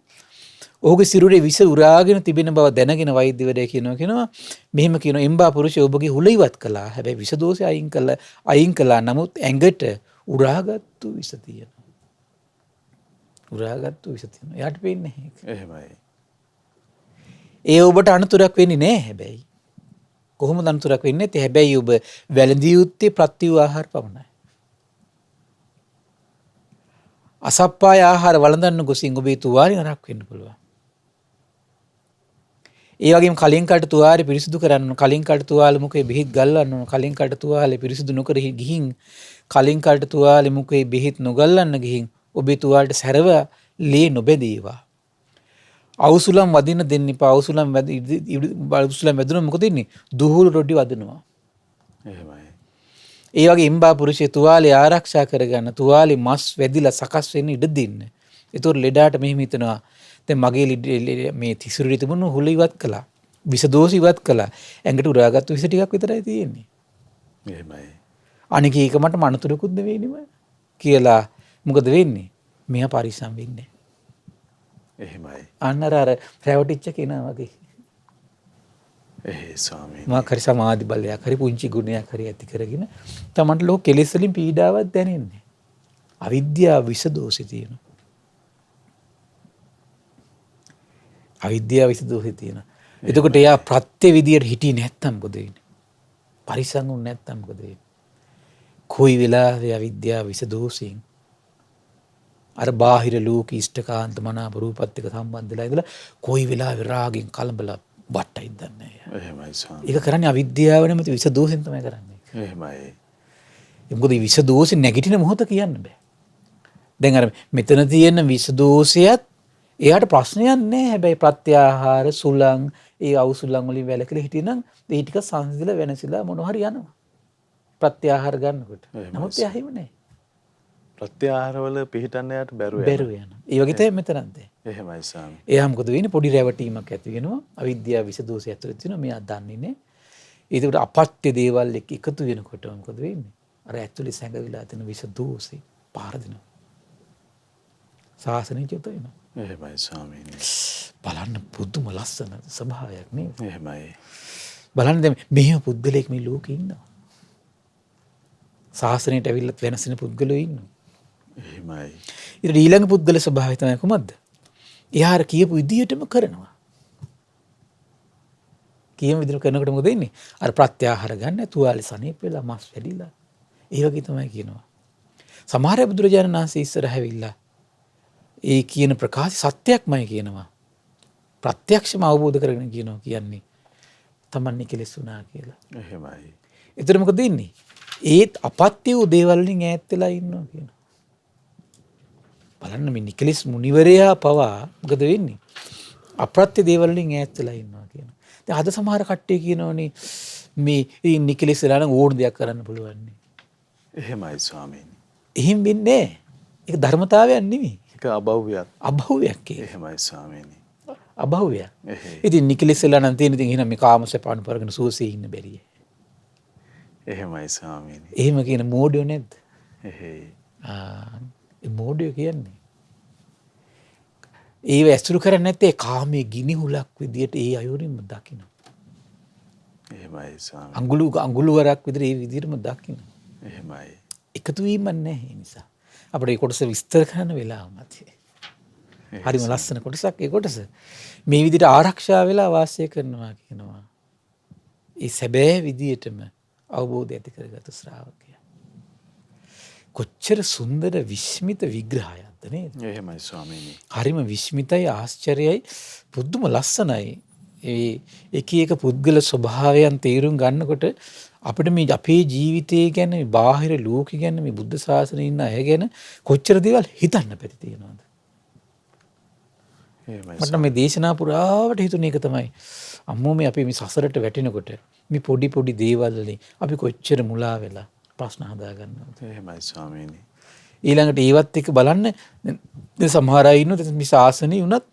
ඔහුගේ සිරුරේ විස උරාගෙන තිබෙන බව දැනගෙන වෛද්‍යවරයා කියනවා මෙහෙම කියනවා එම්බා පුරුෂය ඔබගේ හුල ඉවත් කළා. හැබැයි විස දෝෂය අයින් කළා. නමුත් ඇඟට උරාගත්තු විස තියෙනවා. උරාගත්තු විස තියෙනවා. එයාට පේන්නේ ඒක. එහෙමයි. ඒ ඔබට අනතුරක් වෙන්නේ නැහැ හැබැයි. කොහොමද අනතුරක් වෙන්නේ නැත්තේ? හැබැයි ඔබ වැළඳිය යුත්තේ ප්‍රති වූ ආහාර පමණයි. අසප්පාය ආහාර වළඳන්න ගොසින් ඔබේ තුවාලේ නරක වෙන්න පුළුවන්. ඒ වගේම කලින් කට තුවාලේ පිරිසිදු කරන්න ඕන. කලින් කට තුවාලේ මුඛේ බෙහෙත් ගල්වන්න ඕන. කලින් කට තුවාලේ පිරිසිදු නොකර ගිහින් කලින් කට තුවාලේ මුඛේ බෙහෙත් නොගල්වන්න ගිහින් ඔබේ තුවාලට සැරව ලේ නොබැදීවා. අවුසුලම් වදින්න දෙන්න එපා. අවුසුලම් වැදුනොත් මොකද වෙන්නේ? දුහුළු රොඩි වදිනවා. එහෙමයි. ඒ වගේ එම්බා පුරුෂය තුවාලේ ආරක්ෂා කරගන්න තුවාලේ මස් වැදිලා සකස් වෙන්න ඉඩ දෙන්න. ඒතකොට ලෙඩාට මෙහෙම හිතනවා දැන් මගේ මේ තිසුරුරි තිබුණු හුල ඉවත් කළා. විස දෝෂ ඉවත් කළා. ඇඟට උරාගත්තු විස ටිකක් විතරයි තියෙන්නේ. එහෙමයි. අනික ඒක මට මනතුරකුත් නෙවෙයිනිම කියලා මොකද වෙන්නේ? මෙයා පරිස්සම් වෙන්නේ. එහෙමයි. අන්නර අර රැවටිච්ච කෙනා වගේ. එහෙයි ස්වාමීනි. මොකක් හරි සමාධි බලයක් හරි පුංචි ගුණයක් හරි ඇති කරගෙන තමන්ට ලෝක කෙලෙස් වලින් පීඩාවක් දැනෙන්නේ. අවිද්‍යාව විස දෝෂේ තියෙනවා. අවිද්‍යාව විස දෝෂේ තියෙනවා. එතකොට එයා ප්‍රත්‍ය විදියට හිටියේ නැත්තම් මොකද වෙන්නේ? පරිසං වුනේ නැත්තම් මොකද වෙන්නේ? කොයි වෙලාවෙ අවිද්‍යාව විස දෝෂයෙන් අර බාහිර ලෝක ඉෂ්ඨකාන්ත මනාප රූපත් එක්ක සම්බන්ධ වෙලා ඉඳලා කොයි වෙලාවෙ රාගෙන් කලබල බට්ටයි දන්නේ නැහැ. එහෙමයි ස්වාමීනි. ඒක කරන්නේ අවිද්‍යාව නැමැති විස දෝෂෙන් තමයි කරන්නේ. එහෙමයි. මොකද විස දෝෂේ නැගිටින මොහොත කියන්න බෑ. දැන් අර මෙතන තියෙන විස දෝෂයත් එයාට ප්‍රශ්නයක් නෑ. හැබැයි ප්‍රත්‍යාහාර සුලං ඒ අවුසුලං වලින් වැළකීලා හිටියනම් ඒ ටික සංසිඳලා වෙනසිලා මොන හරි යනවා. ප්‍රත්‍යාහාර ගන්නකොට. නමුත් එයා හිම නෑ. ප්‍රත්‍යාහාරවල පිහිටන්න යට බැරුව යනවා. බැරුව යනවා. ඒ වගේ තමයි මෙතනත්. එහෙමයි ස්වාමීනි. එයා මොකද වෙන්නේ? පොඩි රැවටීමක් ඇති වෙනවා. අවිද්‍යාව විස දෝෂය ඇතුළත තියෙනවා. මෙයා දන්නේ නෑ. ඒකට අපත්‍ය දේවල් එක්ක එකතු වෙනකොට මොකද වෙන්නේ? අර ඇතුලේ සැඟවිලා තියෙන විස දෝෂේ පාර දෙනවා. සාසනෙ චුත වෙනවා. එහෙමයි ස්වාමීනි. බලන්න පුදුම ලස්සන ස්වභාවයක් නේද? එහෙමයි. බලන්න දැන් මෙහෙම පුද්ගලයෙක් මේ ලෝකේ ඉන්නවා. සාසනයට ඇවිල්ලා වෙනසින පුද්ගලයෝ ඉන්නවා. එහෙමයි. ඊට ඊළඟ පුද්ගල ස්වභාවය තමයි කොහොමද? එයාර කියපු විදියටම කරනවා. කියමු විදිහට කරනකොට මොකද වෙන්නේ? අර ප්‍රත්‍යාහාර ගන්න තුවාලේ සනීප වෙලා මස් වැඩිලා. ඒ වගේ තමයි කියනවා. සමහර බුදුරජාණන් වහන්සේ ඉස්සරහ ඇවිල්ලා ඒ කියන ප්‍රකාශ සත්‍යයක්මයි කියනවා. ප්‍රත්‍යක්ෂම අවබෝධ කරගෙන කියනවා කියන්නේ තමන්නේ කෙලෙස් වුණා කියලා. එහෙමයි. ඒතර මොකද වෙන්නේ? ඒත් අපත්‍ය වූ දේවල් වලින් ඈත් වෙලා ඉන්නවා කියනවා. බලන්න මේ නිකලෙස් මුනිවරයා පවා මොකද වෙන්නේ? අප්‍රත්‍ය දේවල් වලින් ඈත් වෙලා ඉන්නවා කියනවා. දැන් අද සමහර කට්ටිය කියනෝනේ මේ නිකලෙස් වෙලා නම් ඕන දෙයක් කරන්න පුළුවන් නේ. එහෙමයි ස්වාමීනි. එහෙම වෙන්නේ නැහැ. ඒක ධර්මතාවයක් නෙමෙයි. ඒක අභව්‍යයක්. අභව්‍යයක් ඒක. එහෙමයි ස්වාමීනි. අභව්‍යයක්. එහෙයි. ඉතින් නිකලෙස් වෙලා නම් තියෙන ඉතින් එහෙනම් මේ කාමසප අනුපරගෙන සුවසේ ඉන්න බැරිය. එහෙමයි ස්වාමීනි. එහෙම කියන මෝඩයෝ නැද්ද? එහෙයි. ඒ මෝඩයෝ කියන්නේ ඒව ඇසුරු කරන්නේ නැත්තේ කාමයේ ගිනි හුලක් විදියට ඒ අයුරින්ම දකිනවා. එහෙමයි ස්වාමී. අඟුළුවරක් විදිහට ඒ විදිහටම දකින්න. එහෙමයි. එකතු වීමක් නැහැ ඒ නිසා. අපිට ඒ කොටස විස්තර කරන්න වෙලාව නැති. හරිම ලස්සන කොටසක් ඒ කොටස. මේ විදිහට ආරක්ෂා වෙලා වාසය කරනවා කියනවා. ඒ සැබෑ විදිහටම අවබෝධය ඇති කරගත් ශ්‍රාවකයා. කොච්චර සුන්දර විස්මිත විග්‍රහයක්ද නේද? එහෙමයි ස්වාමීනි. හරිම විස්මිතයි ආශ්චර්යයි පුදුම ලස්සනයි. ඒ එක එක පුද්ගල ස්වභාවයන් තේරුම් ගන්නකොට අපිට මේ අපේ ජීවිතය ගැන මේ බාහිර ලෝකෙ ගැන මේ බුද්ධ ශාසනයේ ඉන්න අය ගැන කොච්චර දේවල් හිතන්න පැති තියෙනවද? එහෙමයි. මට මේ දේශනා පුරාවට හිතුනේ ඒක තමයි. අම්මෝ මේ අපි මේ සසරට වැටෙනකොට මේ පොඩි පොඩි දේවල් වලින් අපි කොච්චර මුලා වෙලා ප්‍රශ්න හදා ගන්නවද? එහෙමයි ස්වාමීනි. ඊළඟට ඒවත් එක්ක බලන්න දැන් සමහර අය ඉන්නවා මේ ශාසනයේ උනත්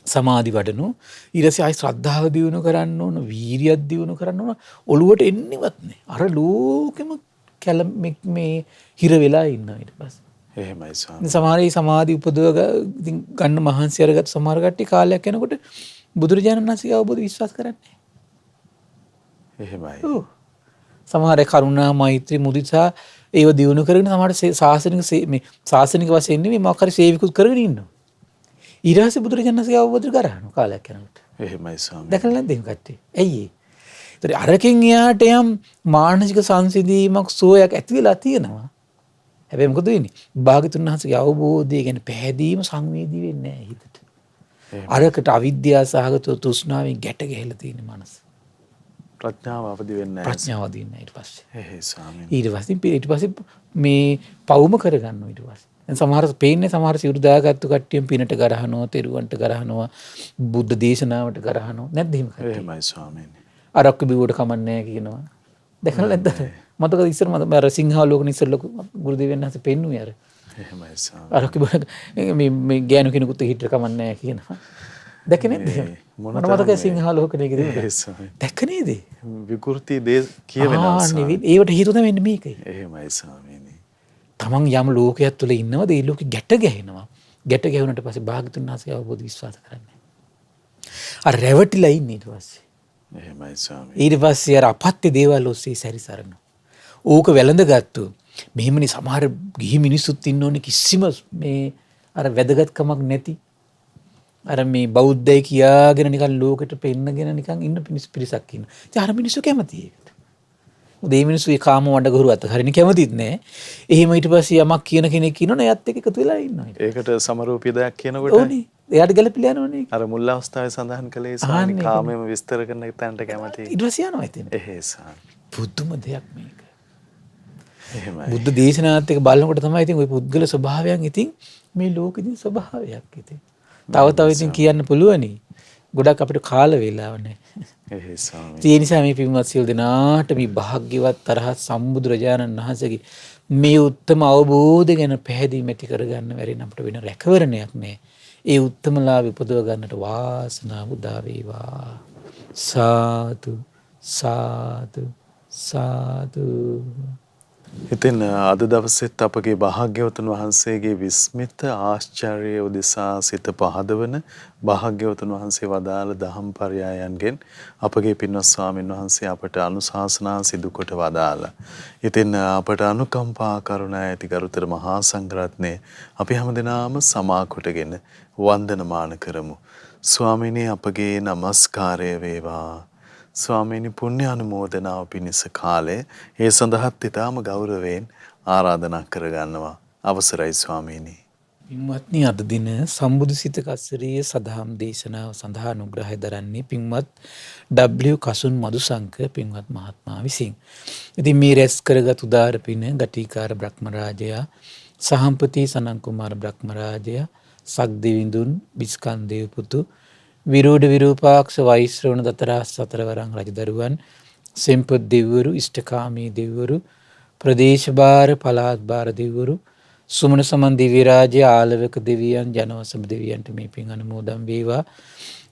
සමාධි වඩනු ඊට පස්සේ ආයි ශ්‍රද්ධාව දියුණු කරන්න ඕන වීරියක් දියුණු කරන්න ඕන ඔළුවට එන්නේවත් නැහැ. අර ලෝකෙම මේ හිර වෙලා ඉන්නවා ඊට පස්සේ. එහෙමයි ස්වාමීනි. සමහර ඒ සමාධි උපදව ගන්න මහන්සි අරගත් සමහර කට්ටිය කාලයක් යනකොට බුදුරජාණන් වහන්සේගේ අවබෝධ විශ්වාස කරන්නේ නැහැ. එහෙමයි. ඔව්. සමහර කරුණා මෛත්‍රී මුදිතා ඒව දියුණු කරගෙන සමහර ශාසනික වශයෙන් නෙමෙයි මොකක් හරි සේවිකුත් කරගෙන ඉන්නවා. ඊට පස්සේ බුදුරජාණන් වහන්සේගේ අවබෝධ කරගන්න කාලයක් යනකොට. එහෙමයි ස්වාමීනි. දැකලා නැද්ද මේ කට්ටිය? ඇයි ඒ? ඒතර අරකින් එයාට යම් මානසික සංසිඳීමක් සෝයක් ඇති වෙලා තියෙනවා. හැබැයි මොකද වෙන්නේ? භාග්‍යතුන් වහන්සේගේ අවබෝධය ගැන පැහැදීම සංවේදී වෙන්නේ නැහැ හිතට. අරකට අවිද්‍යාව සහගත තෘෂ්ණාවෙන් ගැට ගැහිලා තියෙන මනස. ප්‍රඥාව අවදි වෙන්නේ නැහැ. ප්‍රඥාව දින්නේ නැහැ ඊට පස්සේ. එහෙයි ස්වාමීනි. ඊට පස්සේ මේ පවුම කරගන්නවා ඊට පස්සේ. දැන් සමහර පේන්නේ සමහර සිවුරු දාගත්තු කට්ටියන් පිනට ගරහනවා, තෙරුවන්ට ගරහනවා, බුද්ධ දේශනාවට ගරහනවා. නැද්ද එහෙම කට්ටිය? එහෙමයි ස්වාමීනි. අරක්ක බිව්වට කමන්නේ නැහැ කියනවා. දැකලා නැද්ද? මතකද ඉස්සර මම අර සිංහාලෝකන ඉස්සර ලොකු ගුරුදේවයන් වහන්සේ පෙන්නුවේ අර. එහෙමයි ස්වාමීනි. අරක්ක මේ ගෑනු කෙනෙකුත් හිටට කමන්නේ නැහැ කියනවා. දැක නේද? මට මතකයි සිංහාලෝකනේකදී. දැක නේද? විකෘති දේ කියවෙනවා. ඒවට හේතුව තමයි මේකයි. එහෙමයි ස්වාමීනි. තමන් යම් ලෝකයක් තුළ ඉන්නවද ඒ ලෝකෙ ගැට ගැහෙනවා. ගැට ගැහුණට පස්සේ භාග්‍යතුන් වහන්සේ අවබෝධ විශ්වාස කරන්නේ. අර රැවටිලා ඉන්නේ ඊට පස්සේ. එහෙමයි ස්වාමීනි. ඊට පස්සේ අර අපත්‍ය දේවල් ඔස්සේ සැරිසරනවා. ඕක වැළඳගත්තු. මෙහෙමනේ සමහර ගිහි මිනිස්සුත් ඉන්න ඕනේ කිසිම මේ අර වැදගත්කමක් නැති. අර මේ බෞද්ධයි කියාගෙන නිකන් ලෝකෙට පෙන්නගෙන නිකන් ඉන්න පිරිසක් ඉන්නවා. ඉතින් අර මිනිස්සු කැමති ඒකට. උදේ මිනිස්සු ඒ කාම වඩගුරු අත හරින කැමතිත් නෑ. එහෙම ඊට පස්සේ යමක් කියන කෙනෙක් ඉන්නවනේ එයත් එක්ක එකතු වෙලා ඉන්නවා. ඒකට සමරූපී දෙයක් කියනකොට ඕනේ. එයාට ගැලපිලා යනවනේ. අර මුල් අවස්ථාවේ සඳහන් කළේ සාමාන්‍ය කාමයෙන් විස්තර කරන තැනට කැමති. ඊට පස්සේ යනවා ඉතින්. එහෙසාන. පුදුම දෙයක් මේක. එහෙමයි. බුද්ධ දේශනාවත් එක්ක බලනකොට තමයි ඉතින් ওই පුද්ගල ස්වභාවයන් ඉතින් මේ ලෝකෙදී ස්වභාවයක් ඉතින්. තව ඉතින් කියන්න පුළුවනි. ගොඩක් අපිට කාල වේලාව නැහැ. එහෙසාන. ඒ නිසා මේ පින්වත් සියලු දෙනාට මේ භාග්‍යවත් තරහත් සම්බුදුරජාණන් වහන්සේගේ මේ උත්තම අවබෝධය ගැන පැහැදිලි මෙති කරගන්න බැරි නම් අපිට වෙන රැකවරණයක් නැහැ. ඒ උත්තමලාභ උපදව ගන්නට වාසනාව උදා වේවා. සාදු සාදු සාදු. ඉතින් අද දවසෙත් අපගේ භාග්‍යවතුන් වහන්සේගේ විස්මිත ආශ්චර්ය උදෙසා සිත පහදවන භාග්‍යවතුන් වහන්සේ වදාළ දහම් පරයයන්ගෙන් අපගේ පින්වත් ස්වාමීන් වහන්සේ අපට අනුශාසනා සිදු කොට වදාලා. ඉතින් අපට අනුකම්පා කරුණා ඇති ගරුතර මහා සංඝරත්නය අපි හැමදෙනාම සමා කොටගෙන වන්දනමාන කරමු. ස්වාමීනි අපගේ নমස්කාරය වේවා. ස්වාමීනි පුණ්‍ය අනුමෝදනාව පිණිස කාලය ඒ සඳහාත් ඊටාම ගෞරවයෙන් ආරාධනා කරගන්නවා. අවසරයි ස්වාමීනි. පින්වත්නි අද දින සම්බුදු සිතක අස්සරිය සදහම් දේශනාව සඳහා අනුග්‍රහය දරන්නේ පින්වත් W කසුන් මදුසංක පින්වත් මහත්මයා විසින්. ඉතින් මේ රැස් කරගත් උදාර පින ගටිකාර බ්‍රහ්මරාජයා සහම්පති සනන් කුමාර බ්‍රහ්මරාජයා සක්දෙවිඳුන් බිස්කන් දේවපුතු විරෝධ විරූපාක්ෂ වෛශ්‍රවණ දතරාස් සතරවරන් රජදරුවන් සෙම්පත් දෙවිවරු ඉෂ්ඨකාමී දෙවිවරු ප්‍රදේශභාර පළාත් භාර දෙවිවරු සුමන සමන් දිව්‍ය රාජ්‍ය ආලවක දෙවියන් ජනවසම දෙවියන්ට මේ පින් අනුමෝදන් වේවා.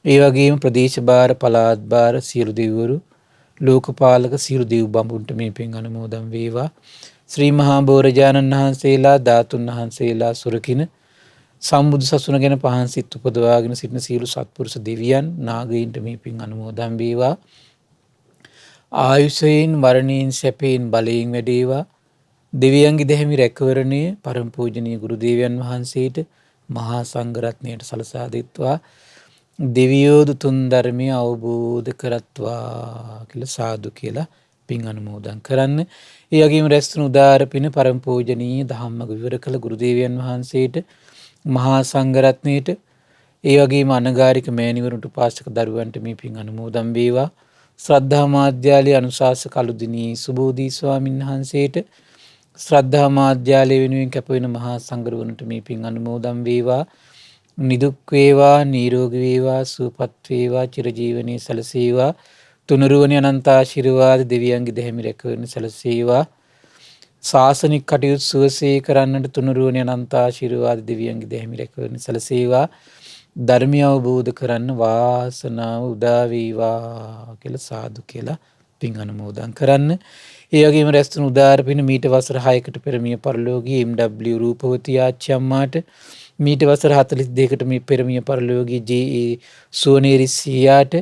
ඒ වගේම ප්‍රදේශභාර පළාත් භාර සියලු දෙවිවරු ලෝකපාලක සියලු දෙව් බඹුන්ට මේ පින් අනුමෝදන් වේවා. ශ්‍රී මහා බෝරජාණන් වහන්සේලා ධාතුන් වහන්සේලා සුරකින සම්බුදු සසුන ගැන පහන් සිත් උපදවාගෙන සිටින සියලු සත්පුරුෂ දෙවියන් නාගයින්ට මේ පින් අනුමෝදන් වේවා. ආයුෂයෙන් වරණයෙන් සැපයෙන් බලයෙන් වැඩේවා. දෙවියන්ගේ දැහැමි රැකවරණය පරම පූජනීය ගුරු දේවයන් වහන්සේට මහා සංඝරත්නයට සලසා දෙත්වා. දෙවියෝ දුතුන් ධර්මය අවබෝධ කරත්වා කියලා සාදු කියලා පින් අනුමෝදන් කරන්න. ඒ වගේම රැස්තුණු උදාර පින පරම පූජනීය ධම්මග විවර කළ ගුරු දේවයන් වහන්සේට මහා සංඝරත්නයට ඒ වගේම අනගාരിക මෑණිවරුන්ට උපාසක දරුවන්ට මේ පින් අනුමෝදන් වේවා. ශ්‍රද්ධා මාධ්‍යාලයේ අනුශාසක අලුදිනී සුබෝධි ස්වාමීන් වහන්සේට ශ්‍රද්ධා මාධ්‍යාලය වෙනුවෙන් කැප වෙන මහා සංඝරුවනට මේ පින් අනුමෝදන් වේවා. නිදුක් වේවා, නිරෝගී වේවා, සුවපත් වේවා, චිරජීවනයේ සැලසේවා. තුනුරුවනේ අනන්ත ආශිර්වාද දෙවියන්ගේ දැහැමි රැකවරණ සැලසේවා. ශාසනික කටයුතු සුවසේ කරන්නට තුනුරුවනේ අනන්ත ආශිර්වාද දෙවියන්ගේ දැහැමි රැකවරණ සැලසේවා. ධර්මය අවබෝධ කරන්න වාසනාව උදා වේවා කියලා සාදු කියලා පින් අනුමෝදන් කරන්න. ඒ වගේම රැස්තුණු උදාර පින මීට වසර 6කට පෙර මිය පරලෝකී එම්.ඩබ්ලිව් රූපවතී ආච්චි අම්මාට, මීට වසර 42කට මේ පෙර මිය පරලෝකී ජේ.ඒ සුවනේරි සීයාට,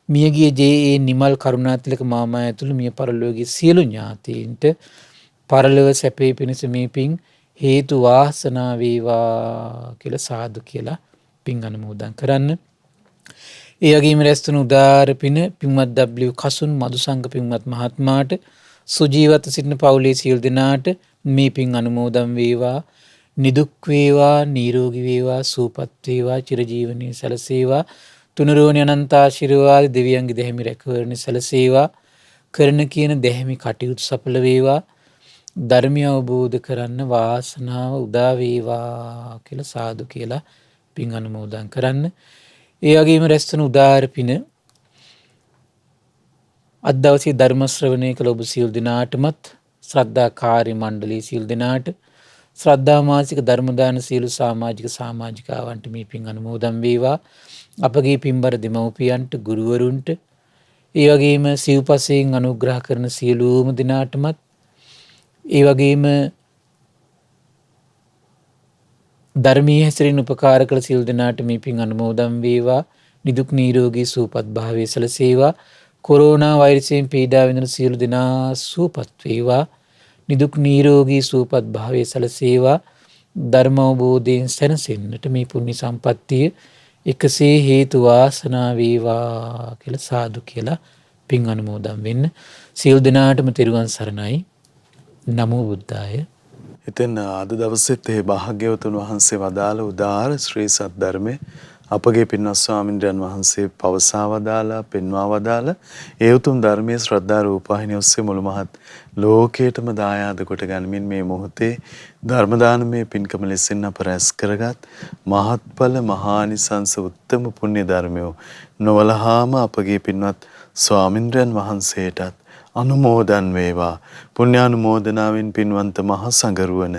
මියගිය ජේ.ඒ නිමල් කරුණාතිලක මාමා ඇතුළු මිය පරලෝකී සියලු ඥාතීන්ට පරලොව සැපේ පිණිස මේ පින් හේතු වාසනා වේවා කියලා සාදු කියලා පින් අනුමෝදන් කරන්න. ඒ වගේම රැස්තුණු උදාර පින පින්වත් W කසුන් මදුසංග පින්වත් මහත්මයාට, සුජීවත සිටින පවුලේ සියලු දෙනාට මේ පින් අනුමෝදන් වේවා. නිදුක් වේවා, නිරෝගී වේවා, සුවපත් වේවා, චිරජීවනයේ සැලසේවා. තුනුරුවනේ අනන්ත ආශිර්වාද දෙවියන්ගේ දැහැමි රැකවරණ සැලසේවා. කරන කියන දැහැමි කටයුතු සඵල වේවා. ධර්මය අවබෝධ කරන්න වාසනාව උදා වේවා කියලා සාදු කියලා පින් අනුමෝදන් කරන්න. ඒ වගේම රැස්තුණු උදාර පින අද දවසේ ධර්ම ශ්‍රවණය කළ ඔබ සියලු දෙනාටමත්, ශ්‍රද්ධා කාර්ය මණ්ඩලයේ සියලු දෙනාට, ශ්‍රද්ධා මාසික ධර්ම දාන සියලු සමාජිකාවන්ට මේ පින් අනුමෝදන් වේවා. අපගේ පින්බර දෙමව්පියන්ට, ගුරුවරුන්ට, ඒ වගේම සිව්පසයෙන් අනුග්‍රහ කරන සියලුම දෙනාටමත්, ඒ වගේම ධර්මීය හැසිරෙන උපකාර කළ සියලු දෙනාට මේ පින් අනුමෝදන් වේවා. නිදුක් නිරෝගී සුවපත් භාවයේ සැලසේවා. කොරෝනා වෛරසයෙන් පීඩා විඳින සියලු දෙනා සුවපත් වේවා. නිදුක් නිරෝගී සුවපත් භාවයේ සැලසේවා. ධර්ම අවබෝධයෙන් සැනසෙන්නට මේ පුණ්‍ය සම්පත්තිය එකසේ හේතු වාසනා වේවා කියලා සාදු කියලා පින් අනුමෝදන් වෙන්න. සියලු දෙනාටම තෙරුවන් සරණයි. නමෝ බුද්ධාය. ඉතින් අද දවසෙත් ඒ භාග්‍යවතුන් වහන්සේ වදාළ උදාර ශ්‍රී සද්ධර්මයේ අපගේ පින්වත් ස්වාමින්ද්‍රයන් වහන්සේ පවසා වදාලා, පෙන්වා වදාලා ඒ උතුම් ධර්මයේ ශ්‍රද්ධා රූපවාහිනිය ඔස්සේ මුළු මහත් ලෝකයටම දායාද කොට ගනිමින් මේ මොහොතේ ධර්ම දානමය පින්කම ලෙසින් අප රැස් කරගත් මහත්ඵල මහානිසංස උත්තම පුණ්‍ය ධර්මය නොවලහාම අපගේ පින්වත් ස්වාමින්ද්‍රයන් වහන්සේටත් අනුමෝදන් වේවා. පුණ්‍යානුමෝදනාවෙන් පින්වන්ත මහ සංඝරුවන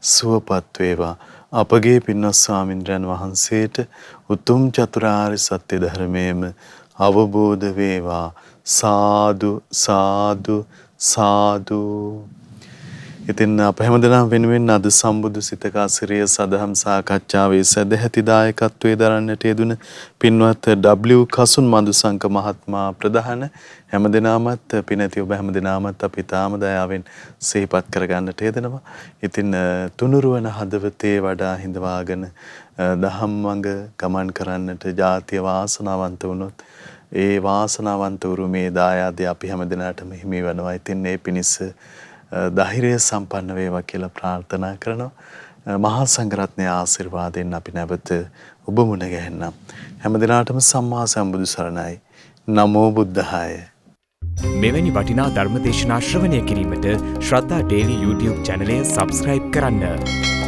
සුවපත් වේවා. අපගේ පින්වත් ස්වාමින්ද්‍රයන් වහන්සේට උතුම් චතුරාර්ය සත්‍ය ධර්මයේම අවබෝධ වේවා. සාදු සාදු සාදු. ඉතින් අප හැමදෙනාම වෙනුවෙන් අද සම්බුදු සිතකාසිරිය සදහම් සාකච්ඡාවේ සදැහැති දායකත්වයේ දරන්නට යෙදුන පින්වත් W කසුන් මදුසංක මහත්මයා ප්‍රධාන හැමදෙනාමත් පිනැති ඔබ හැමදෙනාමත් අපි තාම දයාවෙන් සිහිපත් කරගන්නට යෙදෙනවා. ඉතින් තුනුරුවන හදවතේ වඩා හිඳවාගෙන දහම් මඟ ගමන් කරන්නට ජාතිය වාසනාවන්ත වුණොත් ඒ වාසනාවන්ත උරුමේ දායාදේ අපි හැමදෙනාටම හිමි වෙනවා. ඉතින් මේ පිණිස ධෛර්ය සම්පන්න වේවා කියලා ප්‍රාර්ථනා කරනවා. මහා සංඝරත්නයේ ආශිර්වාදයෙන් අපි නැවත ඔබ මුණ ගැහෙන්නම්. හැමදිනාටම සම්මා සම්බුදු සරණයි. නමෝ බුද්ධාය. මෙවැනි වටිනා ධර්ම දේශනා ශ්‍රවණය කිරීමට ශ්‍රද්ධා ඩේලි YouTube චැනලය සබ්ස්ක්‍රයිබ් කරන්න.